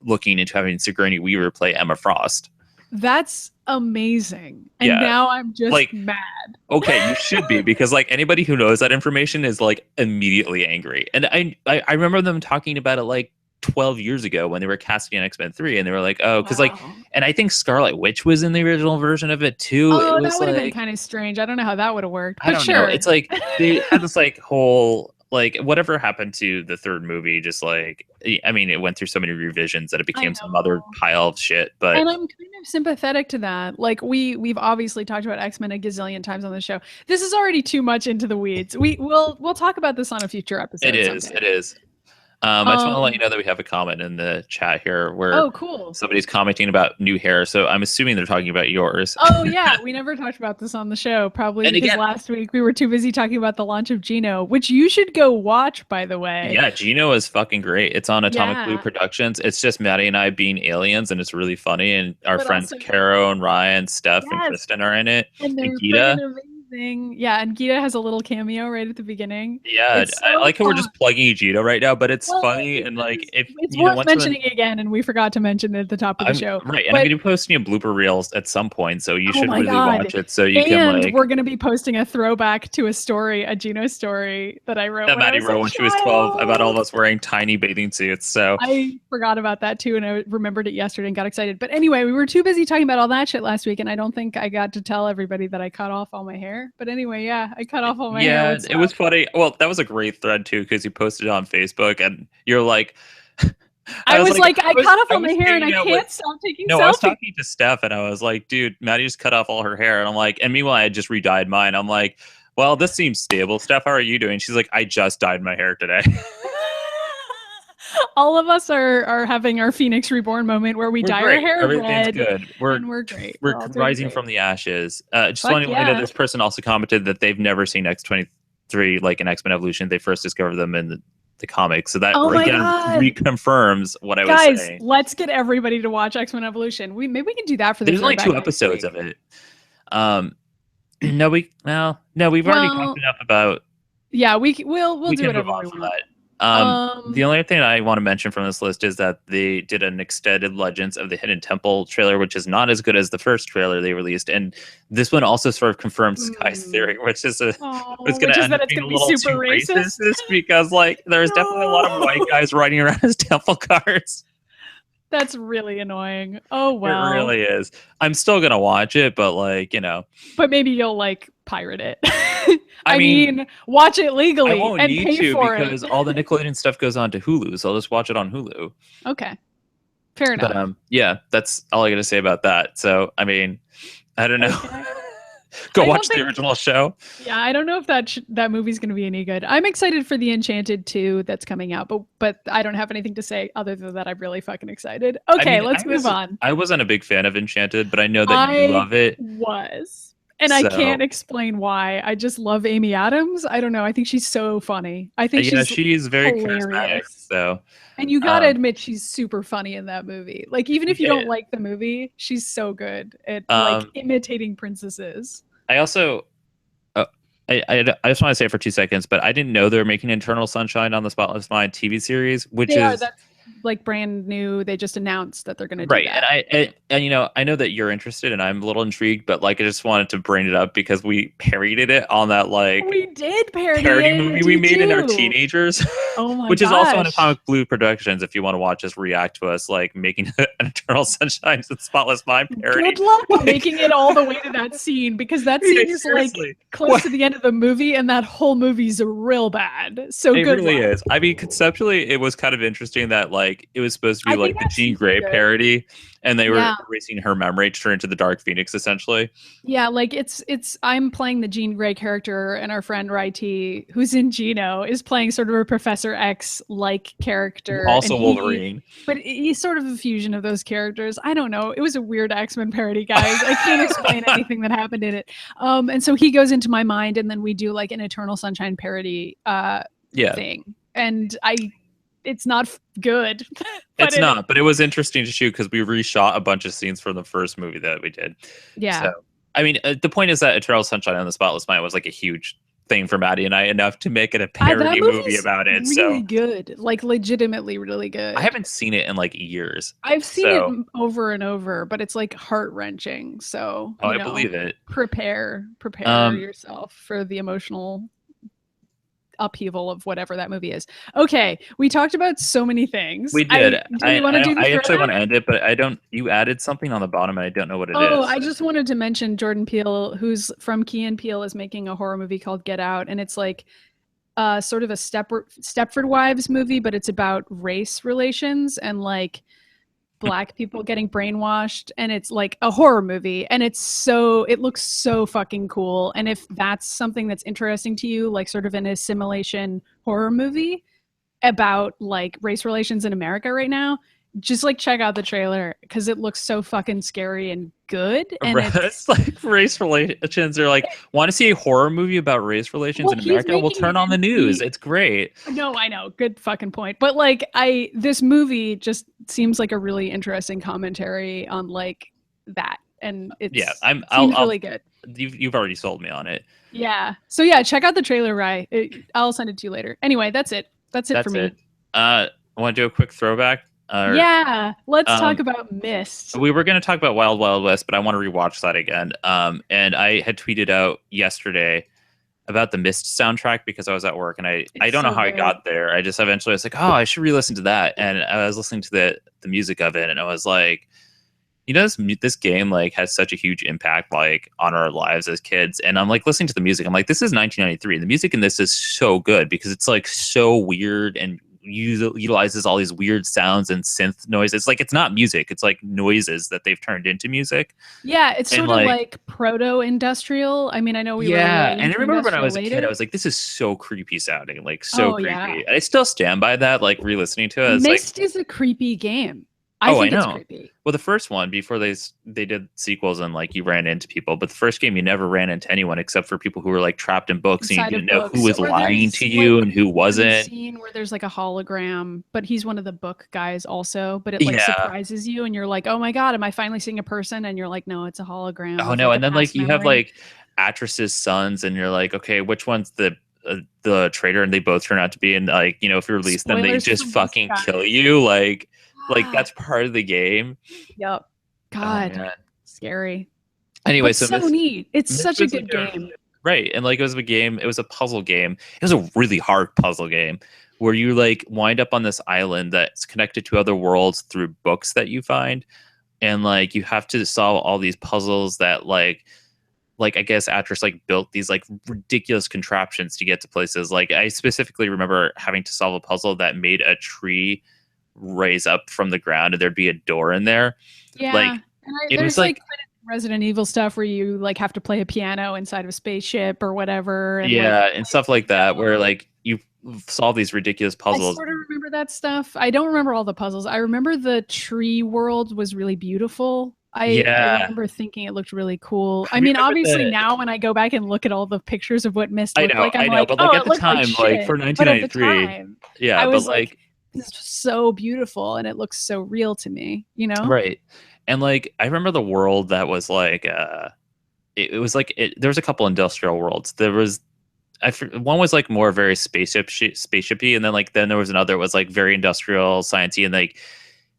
looking into having Sigourney Weaver play Emma Frost. That's amazing. And now I'm just like mad. Okay, you should be, because like anybody who knows that information is like immediately angry. And I remember them talking about it like 12 years ago when they were casting an X-Men 3, and they were like, oh, because like, and I think Scarlet Witch was in the original version of it too. Oh, it was that would have been kind of strange. I don't know how that would have worked. But I don't know. It's like they had this like whole like whatever happened to the third movie, just like, I mean, it went through so many revisions that it became some other pile of shit. But and I'm kind of sympathetic to that. Like we've obviously talked about X-Men a gazillion times on the show. This is already too much into the weeds. We'll talk about this on a future episode. It is. I just want to let you know that we have a comment in the chat here where Oh, cool. somebody's commenting about new hair. So I'm assuming they're talking about yours. Oh yeah, we never talked about this on the show, probably And because again, last week we were too busy talking about the launch of Gino, which you should go watch, by the way. yeah, Gino is fucking great. It's on Atomic Blue Yeah. Productions. It's just Maddie and I being aliens, and it's really funny. And our But friends also- Caro and Ryan, Steph, and Yes. Kristen are in it. And they're Gita. friggin' amazing. Yeah, and Gita has a little cameo right at the beginning. Yeah, It's I so like how we're fun. just plugging Gito right now, but it's Well, funny and like if it's you know worth once mentioning again, and we forgot to mention it at the top of the show. right, and But- I'm gonna be posting a blooper reels at some point, so you Oh should my really God. watch it so you can And like we're going to be posting a throwback to a story, a Gino story that I wrote that when I Maddie was wrote a when she was 12 about all child. of us wearing tiny bathing suits. So I forgot about that too, and I remembered it yesterday and got excited. But anyway, we were too busy talking about all that shit last week, and I don't think I got to tell everybody that I cut off all my hair. But anyway, yeah, I cut off all my hair. yeah, What's it was up? funny. Well, that was a great thread too because you posted it on Facebook and you're like I was like, I cut off all my was hair and I hanging out can't with- stop taking No, selfies. I was talking to Steph and I was like, dude, Maddie just cut off all her hair. And I'm like, and meanwhile, I had just re-dyed mine. I'm like, well, this seems stable. Steph, how are you doing? She's like, I just dyed my hair today. All of us are having our Phoenix Reborn moment where we We're dye great. our hair Everything's red, good. and we're great. We're all doing rising great. from the ashes. Just Fuck wanting to let you know yeah. this person also commented that they've never seen X-23 like in X-Men Evolution. They first discovered them in the comics. So that Oh my again God. reconfirms what I was Guys, saying. let's get everybody to watch X-Men Evolution. Maybe we can do that for the There's only 2 throwback next episodes week. of it. No, we've already talked enough about. Yeah, we'll do can whatever move on we from want. that. The only thing I want to mention from this list is that they did an extended Legends of the Hidden Temple trailer, which is not as good as the first trailer they released, and this one also sort of confirms Sky's theory, which is it's going to end up being a little super too racist. because like there's definitely a lot of white guys riding around as temple guards. That's really annoying. Oh well. It really is. I'm still gonna watch it, but like But maybe you'll like pirate it. I mean, watch it legally I won't and need pay to for because it. all the Nickelodeon stuff goes on to Hulu, so I'll just watch it on Hulu. Okay, fair enough. But yeah, that's all I got to say about that. So I mean, I don't know. Okay. Go I watch don't the original show. Yeah, I don't know if that movie's going to be any good. I'm excited for the Enchanted 2 that's coming out, but I don't have anything to say other than that I'm really fucking excited. Okay, I mean, let's move on. I wasn't a big fan of Enchanted, but I know that you love it. And I So- can't explain why. I just love Amy Adams. I don't know. I think she's so funny. I think she's very charismatic. hilarious. So And you gotta admit she's super funny in that movie. Like even if you Yeah. don't like the movie, she's so good at like imitating princesses. I also. I just want to say it for 2 seconds, but I didn't know they were making Eternal Sunshine on the Spotless Mind TV series, which is That's like brand new. They just announced that they're going to do right. that. And you know, I know that you're interested, and I'm a little intrigued, but like I just wanted to bring it up because we parodied it on that like We did parody movie we made in our teenagers. Oh my Which is also on gosh. Atomic Blue Productions. If you want to watch us react to us like making an Eternal Sunshine and Spotless Mind parody. Good luck making it all the way to that scene because that scene is like Seriously. close to the end of the movie, and that whole movie's real bad. So It good really luck. is. I mean, conceptually, it was kind of interesting that like it was supposed to I be think like the that's Jean super Grey good. parody, and they were Yeah. erasing her memory to turn into the Dark Phoenix, essentially. Yeah, like it's I'm playing the Jean Grey character, and our friend Righty, who's in Gino, is playing sort of a Professor X like character. Also and Wolverine. But he's sort of a fusion of those characters. I don't know. It was a weird X-Men parody, guys. I can't explain anything that happened in it. And so he goes into my mind, and then we do like an Eternal Sunshine parody thing. And it's not good. It's not, but it was interesting to shoot because we reshot a bunch of scenes from the first movie that we did. Yeah. So, I mean, the point is that Eternal Sunshine on the Spotless Mind was like a huge thing for Maddie and I, enough to make it a parody movie about it. Really good, like legitimately really good. I haven't seen it in like years. I've seen it over and over, but it's like heart wrenching. So I believe it. Prepare yourself for the emotional upheaval of whatever that movie is. Okay, we talked about so many things. We did. Do we want to do the I actually throwback? want to end it, but I don't. You added something on the bottom, and I don't know what it is. Oh, I just wanted to mention Jordan Peele, who's from Key and Peele, is making a horror movie called Get Out, and it's like sort of a Stepford Wives movie, but it's about race relations and like Black people getting brainwashed, and it's like a horror movie, and it looks so fucking cool. And if that's something that's interesting to you, like sort of an assimilation horror movie, about like race relations in America right now, just like check out the trailer because it looks so fucking scary and good. And It's like race relations. They're like, want to see a horror movie about race relations in America? We'll turn on the news. It's great. No, I know. Good fucking point. But like this movie just seems like a really interesting commentary on like that. And it seems really good. You've already sold me on it. Yeah. So yeah, check out the trailer, Rye. I'll send it to you later. Anyway, that's it. That's it for me. I want to do a quick throwback. Yeah, let's talk about Myst. We were going to talk about Wild Wild West, but I want to rewatch that again. And I had tweeted out yesterday about the Myst soundtrack because I was at work and I don't know how I got there. I just eventually was like, oh, I should re-listen to that. And I was listening to the music of it, and I was like, you know, this game like has such a huge impact like on our lives as kids. And I'm like listening to the music. I'm like, this is 1993. The music in this is so good because it's like so weird and utilizes all these weird sounds and synth noise. It's like it's not music, it's like noises that they've turned into music. Yeah, it's sort of like proto-industrial. I mean, I know we were and I remember when I was a kid, I was like, this is so creepy sounding, like so creepy. Yeah. And I still stand by that, like re-listening to it. Myst is a creepy game. I think it's creepy. Well, the first one, before they did sequels and like you ran into people, but the first game you never ran into anyone except for people who were like trapped in books and you didn't know who was lying to you and who wasn't. Scene where there's like a hologram, but he's one of the book guys also, but it like surprises you and you're like, oh my God, am I finally seeing a person? And you're like, no, it's a hologram. Oh no, and then like you have like Atris's sons and you're like, okay, which one's the traitor? And they both turn out to be, and like, you know, if you release them, they just fucking kill you. Like that's part of the game. Yep. God, scary. Anyway, but so neat. It's such a good game. Right. And like it was a game, it was a puzzle game. It was a really hard puzzle game where you like wind up on this island that's connected to other worlds through books that you find. And like you have to solve all these puzzles that like I guess Atris like built these like ridiculous contraptions to get to places. Like I specifically remember having to solve a puzzle that made a tree raise up from the ground and there'd be a door in there. Yeah. Like it was like Resident Evil stuff where you like have to play a piano inside of a spaceship or whatever. And and stuff like that where like you solve these ridiculous puzzles. I sort of remember that stuff. I don't remember all the puzzles. I remember the tree world was really beautiful. I remember thinking it looked really cool. I mean, obviously now when I go back and look at all the pictures of what Myst looked like, I'm like, but like at the time, like for 1993, I was like it's just so beautiful and it looks so real to me, you know? Right. And like I remember the world that was like it was like there was a couple industrial worlds. There was one was like more very spaceshipy, and then there was another that was like very industrial sciencey, and like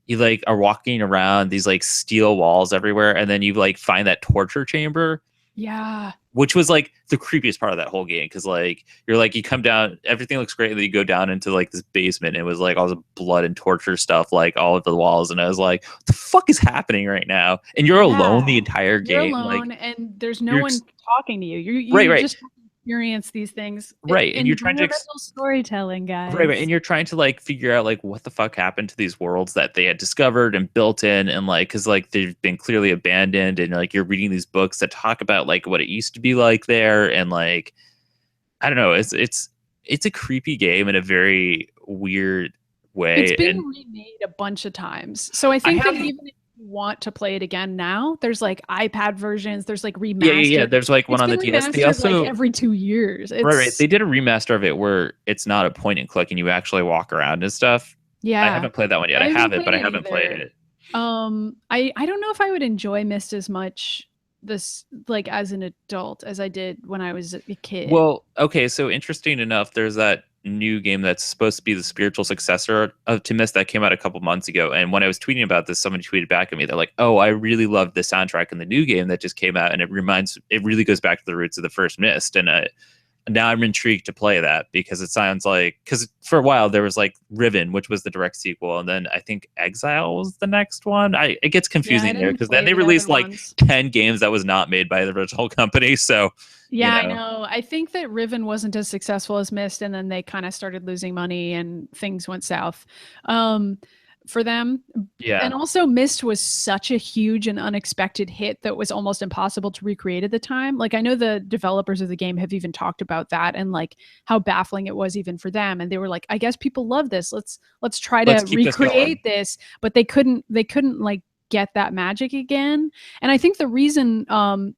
you like are walking around these like steel walls everywhere, and then you like find that torture chamber. Yeah. Which was like the creepiest part of that whole game, because like you're like you come down, everything looks great, and then you go down into like this basement. And it was like all the blood and torture stuff, like all of the walls, and I was like, "What the fuck is happening right now?" And you're alone the entire game. You're alone, like, and there's no one talking to you. You right. Just experience these things, right? And you're trying to storytelling, guys, right? And you're trying to like figure out like what the fuck happened to these worlds that they had discovered and built in, and like because like they've been clearly abandoned, and like you're reading these books that talk about like what it used to be like there, and like I don't know, it's a creepy game in a very weird way. It's been remade a bunch of times, so I think that even if want to play it again now, there's like iPad versions, there's like remastered. There's like one on the DS. They also like every 2 years. Right. They did a remaster of it where it's not a point and click and you actually walk around and stuff. Yeah, I haven't played that one yet. I have it, but I haven't played it. I don't know if I would enjoy Myst as much this like as an adult as I did when I was a kid. Well, okay, so interesting enough, there's that new game that's supposed to be the spiritual successor to Myst that came out a couple months ago, and when I was tweeting about this, somebody tweeted back at me. They're like, "Oh, I really loved the soundtrack in the new game that just came out, and it really goes back to the roots of the first Myst." And now I'm intrigued to play that because it sounds like, because for a while there was like Riven, which was the direct sequel, and then I think Exile was the next one. It gets confusing there because then they released like 10 games that was not made by the original company. So yeah, you know. I know. I think that Riven wasn't as successful as Myst, and then they kind of started losing money and things went south. for them. Yeah. And also Myst was such a huge and unexpected hit that was almost impossible to recreate at the time. Like I know the developers of the game have even talked about that and like how baffling it was even for them. And they were like, I guess people love this. Let's try to recreate this. But they couldn't like get that magic again. And I think the reason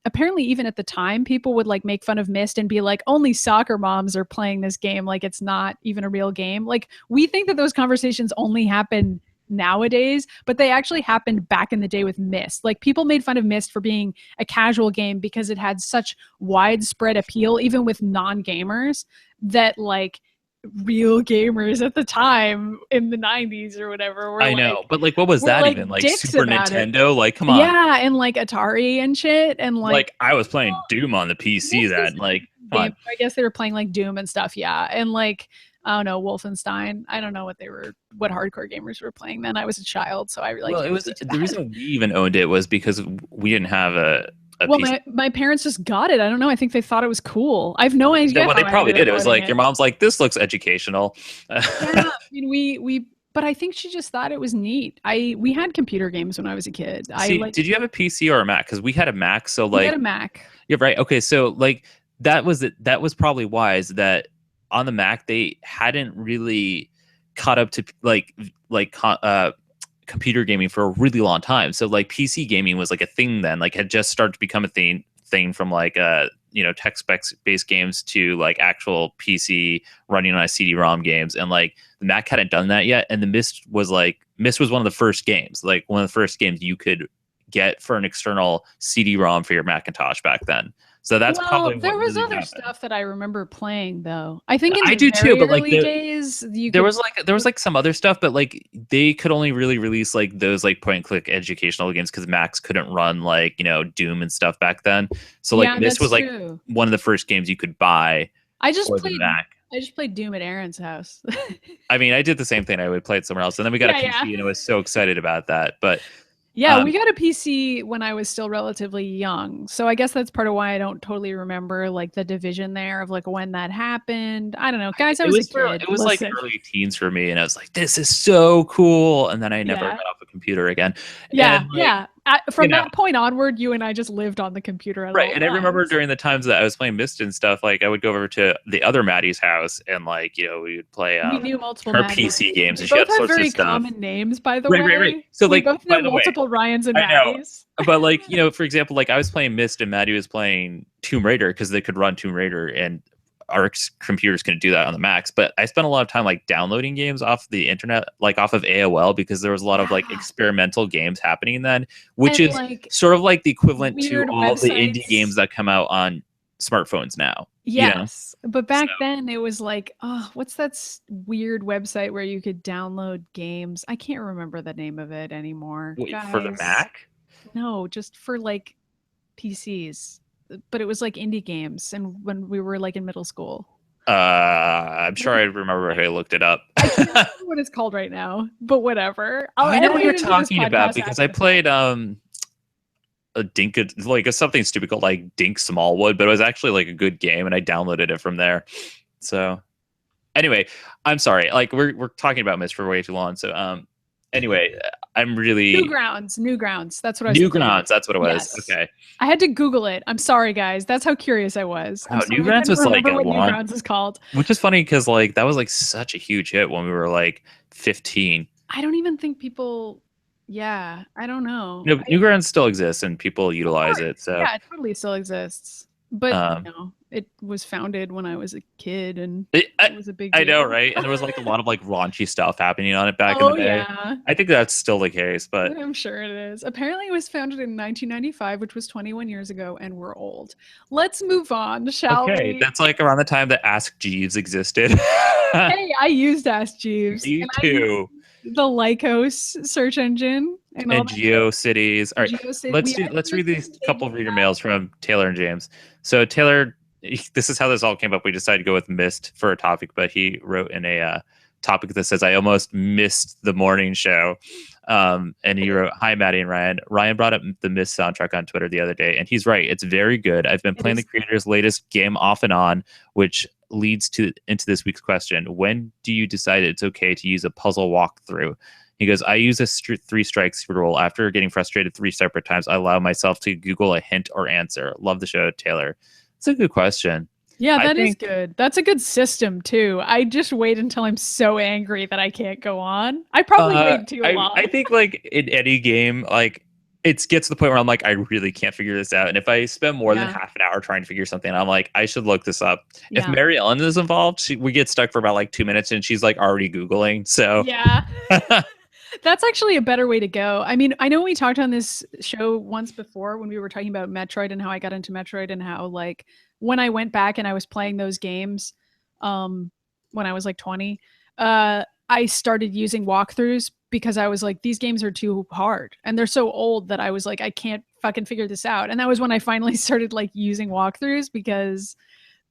apparently even at the time people would like make fun of Myst and be like, only soccer moms are playing this game, like it's not even a real game. Like we think that those conversations only happen nowadays, but they actually happened back in the day with Myst. Like people made fun of Myst for being a casual game because it had such widespread appeal even with non-gamers that like real gamers at the time in the 90s or whatever were I know, but like what was that like even? Like Super Nintendo? It. Like come on. Yeah, and like Atari and shit and like I was playing Doom on the PC then. Like come on. I guess they were playing like Doom and stuff, yeah. And like I don't know, Wolfenstein. I don't know what hardcore gamers were playing then. I was a child, so I really it was the reason we even owned it was because we didn't have a my parents just got it. I don't know. I think they thought it was cool. I have no idea. Well, they probably did. It was like your mom's like, "This looks educational." Yeah, I mean, we. But I think she just thought it was neat. We had computer games when I was a kid. Did you have a PC or a Mac? Because we had a Mac. So like, we had a Mac. Yeah, right. Okay, so like that was probably wise that on the Mac they hadn't really caught up to computer gaming for a really long time. So like PC gaming was like a thing then, like had just started to become a thing from like tech specs based games to like actual PC running on a CD-ROM games, and like the Mac hadn't done that yet. And the Myst was one of the first games, like one of the first games you could get for an external CD-ROM for your Macintosh back then. So that's probably there was really other happened. Stuff that I remember playing though. I think in I do too, but like days there was like some other stuff, but like they could only really release like those like point and click educational games because Macs couldn't run like Doom and stuff back then. So like this was like one of the first games you could buy. I just played Doom at Aaron's house. I mean, I did the same thing. I would play it somewhere else, and then we got a PC, and I was so excited about that. But yeah, we got a PC when I was still relatively young. So I guess that's part of why I don't totally remember like the division there of like when that happened. I don't know. Guys, I was a kid. It was like early teens for me, and I was like, this is so cool. And then I never got off a computer again. Yeah, from that point onward, you and I just lived on the computer. Right. And I remember during the times that I was playing Myst and stuff, like I would go over to the other Maddie's house and like, we would play we knew multiple her PC games and she had sorts very of stuff. Common names, by the way. Right. So we like both know multiple Ryans and Maddies. But like, for example, like I was playing Myst and Maddie was playing Tomb Raider because they could run Tomb Raider and our computers couldn't do that on the Macs. But I spent a lot of time like downloading games off the internet, like off of AOL, because there was a lot of like experimental games happening then, which is like, sort of like the equivalent to all the indie games that come out on smartphones now. Yes. But back then it was like, what's that weird website where you could download games? I can't remember the name of it anymore. Wait, for the Mac? No, just for like PCs. But it was like indie games, and when we were like in middle school. I'm sure I remember if I looked it up. I can't remember what it's called right now, but whatever. I know what you're talking about because I played a Dink, like something stupid called like Dink Smallwood, but it was actually like a good game, and I downloaded it from there. So anyway, I'm sorry. Like we're talking about Myst for way too long. So anyway, I'm really Newgrounds. That's what I was Newgrounds. That's what it was. Yes. Okay. I had to Google it. I'm sorry, guys. That's how curious I was. Newgrounds was like what Newgrounds is called. Which is funny because like that was like such a huge hit when we were like 15. I don't even think people. Yeah, I don't know. No, Newgrounds still exists and people utilize it. So yeah, it totally still exists. But it was founded when I was a kid, and it was a big deal. I know, right? And there was like a lot of like raunchy stuff happening on it back in the day. Yeah. I think that's still the case, but I'm sure it is. Apparently, it was founded in 1995, which was 21 years ago, and we're old. Let's move on, shall we? Okay, that's like around the time that Ask Jeeves existed. Hey, I used Ask Jeeves. Me too. The Lycos search engine and GeoCities. All right, let's read these couple of reader mails from Taylor and James. So Taylor, this is how this all came up. We decided to go with Myst for a topic, but he wrote in a topic that says, "I almost missed the morning show." And he wrote, "Hi, Maddy and Ryan. Ryan brought up the Myst soundtrack on Twitter the other day, and he's right. It's very good. I've been playing the creator's latest game off and on, which leads into this week's question. When do you decide it's okay to use a puzzle walkthrough? He goes, I use a three strikes rule. After getting frustrated 3 separate times, I allow myself to Google a hint or answer. Love the show, Taylor. It's a good question. Yeah, that is good. That's a good system too. I just wait until I'm so angry that I can't go on. I probably wait too long. I think like in any game, like it gets to the point where I'm like, I really can't figure this out. And if I spend more than half an hour trying to figure something out, I'm like, I should look this up. Yeah. If Mary Ellen is involved, we get stuck for about like 2 minutes and she's like already Googling. So yeah. That's actually a better way to go. I mean, I know we talked on this show once before when we were talking about Metroid and how I got into Metroid and how like when I went back and I was playing those games when I was like 20, I started using walkthroughs because I was like, these games are too hard and they're so old that I was like, I can't fucking figure this out. And that was when I finally started like using walkthroughs because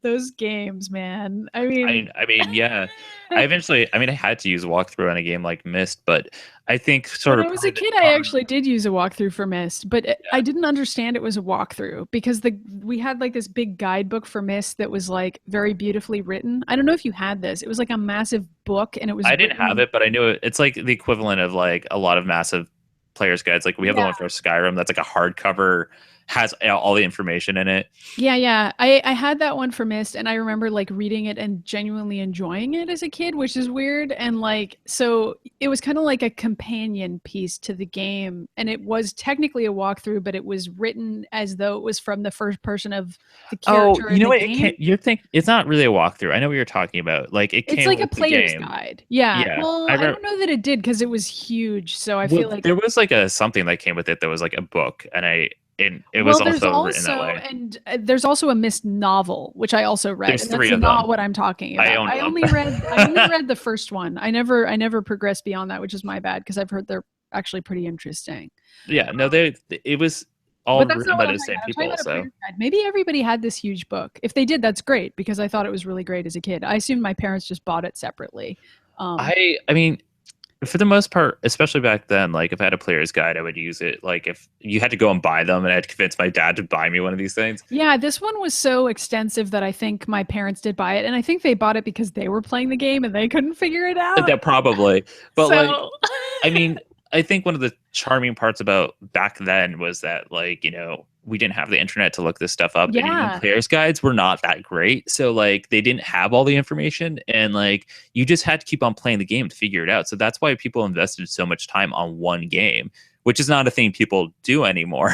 those games, man. I mean, yeah. I had to use a walkthrough on a game like Myst, but I think sort of when I was a kid, I actually did use a walkthrough for Myst, but I didn't understand it was a walkthrough because we had like this big guidebook for Myst that was like very beautifully written. I don't know if you had this. It was like a massive book, and it was. I didn't have it, but I knew it. It's like the equivalent of like a lot of massive players' guides. Like we have the one for Skyrim that's like a hardcover. Has all the information in it. Yeah. I had that one for Myst, and I remember like reading it and genuinely enjoying it as a kid, which is weird. And like, so it was kind of like a companion piece to the game, and it was technically a walkthrough, but it was written as though it was from the first person of the character. Oh, you know what? You think it's not really a walkthrough. I know what you're talking about. Like it's like a player's guide. Yeah. Well, I don't know that it did because it was huge. So I feel like there was like something that came with it that was like a book, and it was also written that way. And there's also a Myst novel, which I also read. There's 3 of them. That's not what I'm talking about. I only read the first one. I never progressed beyond that, which is my bad because I've heard they're actually pretty interesting. Yeah, no, it was all written by the same people. So maybe everybody had this huge book. If they did, that's great because I thought it was really great as a kid. I assumed my parents just bought it separately. I mean, for the most part, especially back then, like if I had a player's guide, I would use it. Like if you had to go and buy them, and I had to convince my dad to buy me one of these things. Yeah, this one was so extensive that I think my parents did buy it, and I think they bought it because they were playing the game and they couldn't figure it out. That probably, but like, I mean, I think one of the charming parts about back then was that like we didn't have the internet to look this stuff up, and even players' guides were not that great. So like they didn't have all the information, and like you just had to keep on playing the game to figure it out. So that's why people invested so much time on one game, which is not a thing people do anymore.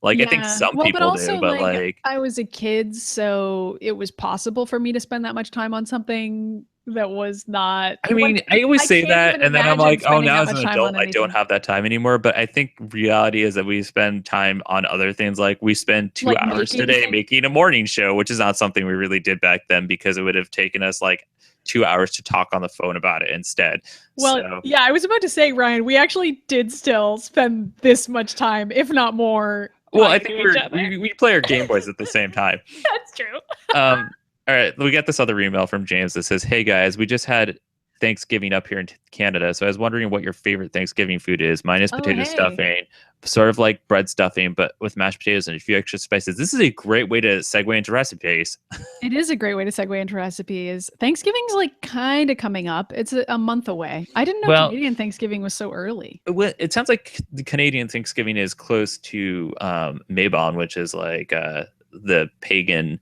Like I think some people do, but like I was a kid, so it was possible for me to spend that much time on something that was not. I mean, I always say that, and then I'm like, oh, now as an adult, I don't have that time anymore. But I think reality is that we spend time on other things. Like we spend 2 hours today making a morning show, which is not something we really did back then because it would have taken us like 2 hours to talk on the phone about it instead. Well, yeah, I was about to say, Ryan, we actually did still spend this much time, if not more. Well, I think we play our Game Boys at the same time. That's true. All right, we got this other email from James that says, hey guys, we just had Thanksgiving up here in Canada, so I was wondering what your favorite Thanksgiving food is. Mine is potato stuffing, sort of like bread stuffing, but with mashed potatoes and a few extra spices. This is a great way to segue into recipes. It is a great way to segue into recipes. Thanksgiving's like kind of coming up. It's a month away. I didn't know Canadian Thanksgiving was so early. It sounds like the Canadian Thanksgiving is close to Mabon, which is like the pagan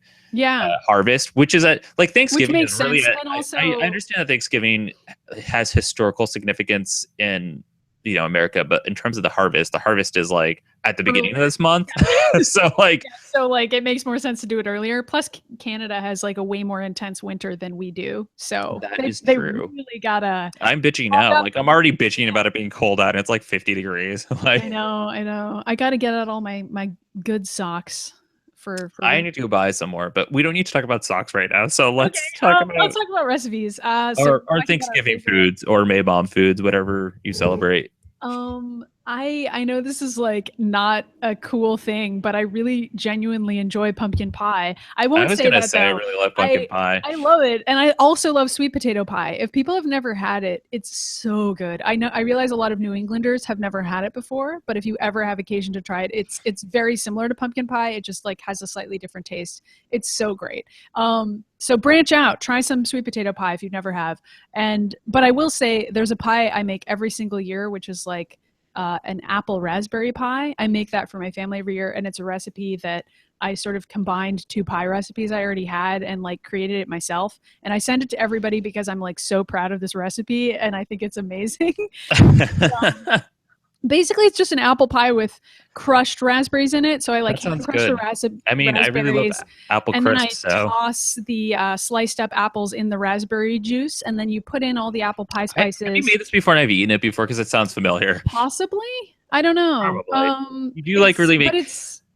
harvest, which is like Thanksgiving is really I understand that Thanksgiving has historical significance in America, but in terms of the harvest is like at the beginning of this month. so it makes more sense to do it earlier. Plus Canada has like a way more intense winter than we do, so they really gotta. I'm bitching now, like I'm already bitching about it being cold out and it's like 50 degrees. Like I know I gotta get out all my good socks. I need to go buy some more, but we don't need to talk about socks right now. So let's talk about recipes. Or Thanksgiving foods or Mabon foods, whatever you celebrate. I I know this is like not a cool thing, but I really genuinely enjoy pumpkin pie. I I won't was say gonna that say I though. really love pumpkin pie. I love it, and I also love sweet potato pie. If people have never had it, it's so good. I realize a lot of New Englanders have never had it before, but if you ever have occasion to try it, it's very similar to pumpkin pie. It just like has a slightly different taste. It's so great. So branch out, try some sweet potato pie if you've never have. But I will say there's a pie I make every single year, which is like an apple raspberry pie. I make that for my family every year, and it's a recipe that I sort of combined two pie recipes I already had and like created it myself. And I send it to everybody because I'm like so proud of this recipe and I think it's amazing. Basically, it's just an apple pie with crushed raspberries in it. So I like That sounds crush the good. I mean, I really love raspberries, apple and then I crisp, so toss the sliced up apples in the raspberry juice, and then you put in all the apple pie have you spices. made this before and I've eaten it before? Because it sounds familiar. Possibly, I don't know. Probably. You do like really make. But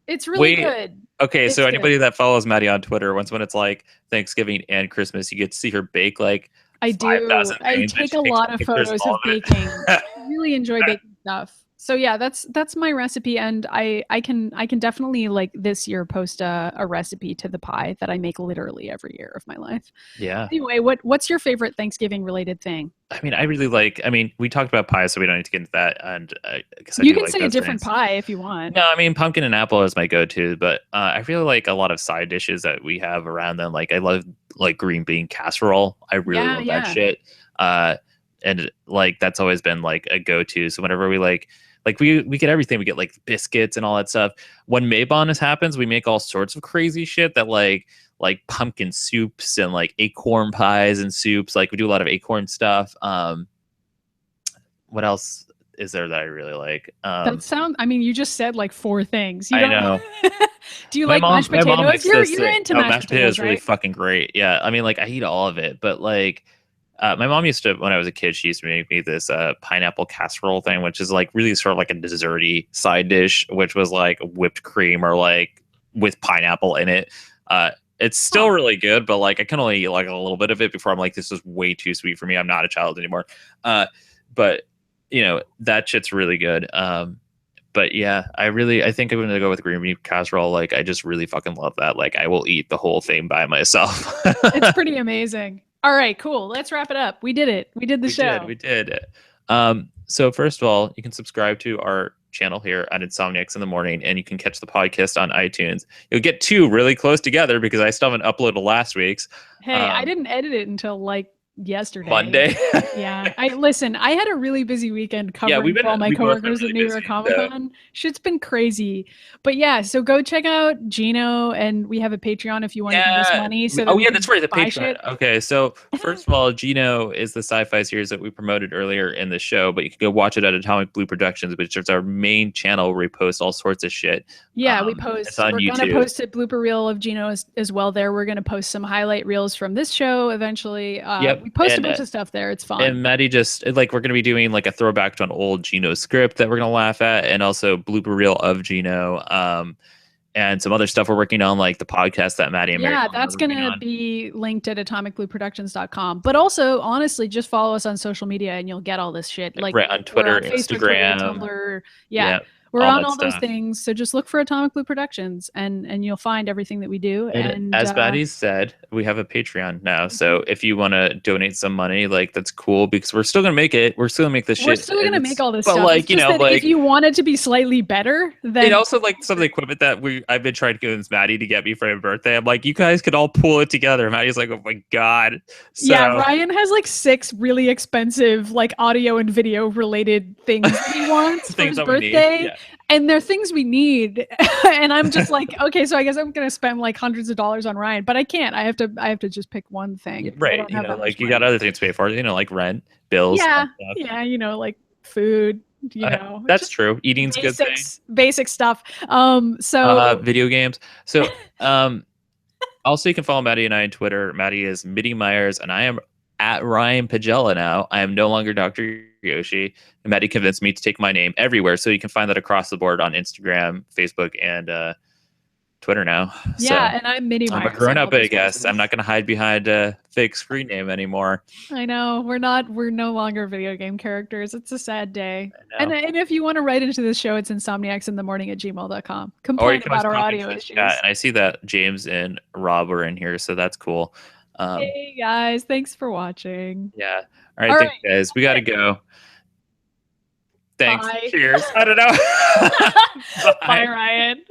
it's really Wait. good. Okay, It's so anybody good. that follows Maddy on Twitter, once when it's like Thanksgiving and Christmas, you get to see her bake like I 5,000 do. I things, and take she a takes lot of pictures photos all of of baking. it. Really enjoy baking stuff. So yeah, that's my recipe, and I can definitely like this year post a recipe to the pie that I make literally every year of my life. Yeah. Anyway, what's your favorite Thanksgiving related thing? I mean, I really like. I mean, we talked about pie, so we don't need to get into that. And I guess I You do can like say a those different things. pie if you want. No, I mean, pumpkin and apple is my go-to, but I really like a lot of side dishes that we have around them. Like, I love like green bean casserole. I really Yeah, love that yeah. shit. And like that's always been like a go-to. So whenever we like we get everything, we get like biscuits and all that stuff. When Maybon happens, we make all sorts of crazy shit that like pumpkin soups and like acorn pies and soups. Like we do a lot of acorn stuff. What else is there that I really like? I mean, you just said like four things. You I don't know. Do you like mashed My mom potatoes? makes this You're thing. into Oh, mashed mashed potatoes potatoes, is really right? fucking great. Yeah, I mean, like I eat all of it, but like, my mom used to when I was a kid, she used to make me this pineapple casserole thing, which is like really sort of like a desserty side dish, which was like whipped cream or like with pineapple in it. It's still really good, but like I can only eat like a little bit of it before I'm like, this is way too sweet for me. I'm not a child anymore. But you know that shit's really good. But yeah, I think I'm gonna go with green bean casserole. Like I just really fucking love that. Like I will eat the whole thing by myself. It's pretty amazing. All right, cool. Let's wrap it up. We did it. We did the show. We did. So first of all, you can subscribe to our channel here at Insomniacs in the Morning, and you can catch the podcast on iTunes. You'll get two really close together because I still haven't uploaded last week's. Hey, I didn't edit it until like yesterday. Monday. Yeah. I had a really busy weekend Yeah, covering for all my we both been coworkers really at New busy, York Comic Con. Shit's been crazy. But yeah, so go check out Gino, and we have a Patreon if you want to give us money. So that That's right, the buy Patreon. shit. Okay, so first of all, Gino is the sci-fi series that we promoted earlier in the show, but you can go watch it at Atomic Blue Productions, which is our main channel where we post all sorts of shit. Yeah, It's on we're YouTube. gonna post a blooper reel of Gino as well there. We're gonna post some highlight reels from this show eventually. We post a bunch of stuff there. It's fun. And Maddy just like we're gonna be doing like a throwback to an old Gino script that we're gonna laugh at, and also blooper reel of Gino. And some other stuff we're working on, like the podcast that Maddy and Mary. That's going to be linked at atomicblueproductions.com. But also, honestly, just follow us on social media and you'll get all this shit. Like right, on Twitter, on Facebook, Instagram, Twitter, Tumblr. Yeah. We're all on all those things. So just look for Atomic Blue Productions and you'll find everything that we do. And as Maddy said, we have a Patreon now. So if you want to donate some money, like that's cool because we're still going to make it. We're still going to make this shit. We're still going to make all this but stuff. Like, you know, like if you want it to be slightly better, then it also like some of the equipment that I've been trying to convince Maddy to get me for my birthday. I'm like, you guys could all pull it together. Maddy's like, oh my God. So, yeah, Ryan has like 6 really expensive like audio and video related things that he wants for his birthday. And they're things we need. And I'm just like, okay, so I guess I'm going to spend like hundreds of dollars on Ryan, but I can't. I have to just pick one thing. Right. You know, like you got other things to pay for, you know, like rent, bills. Yeah. Yeah. You know, like food, you know. That's true. Eating's good thing. Basic stuff. Video games. So, also you can follow Maddy and I on Twitter. Maddy is Mitty Myers and I am at Ryan Pagella now. I am no longer Dr. Yoshi. And Maddy convinced me to take my name everywhere. So you can find that across the board on Instagram, Facebook, and Twitter now. Yeah, So and I'm Minnie I'm a Myers. grown up, all I those guess. places. I'm not going to hide behind a fake screen name anymore. I know we're no longer video game characters. It's a sad day. I know. And if you want to write into this show, it's insomniacsinthemorning@gmail.com. Or you Complain can always about our comment audio in the issues. chat, and I see that James and Rob are in here, so that's cool. Hey guys, thanks for watching. Yeah. All right, thanks, guys. We got to go. Thanks. Bye. Cheers. I don't know. Bye, Ryan.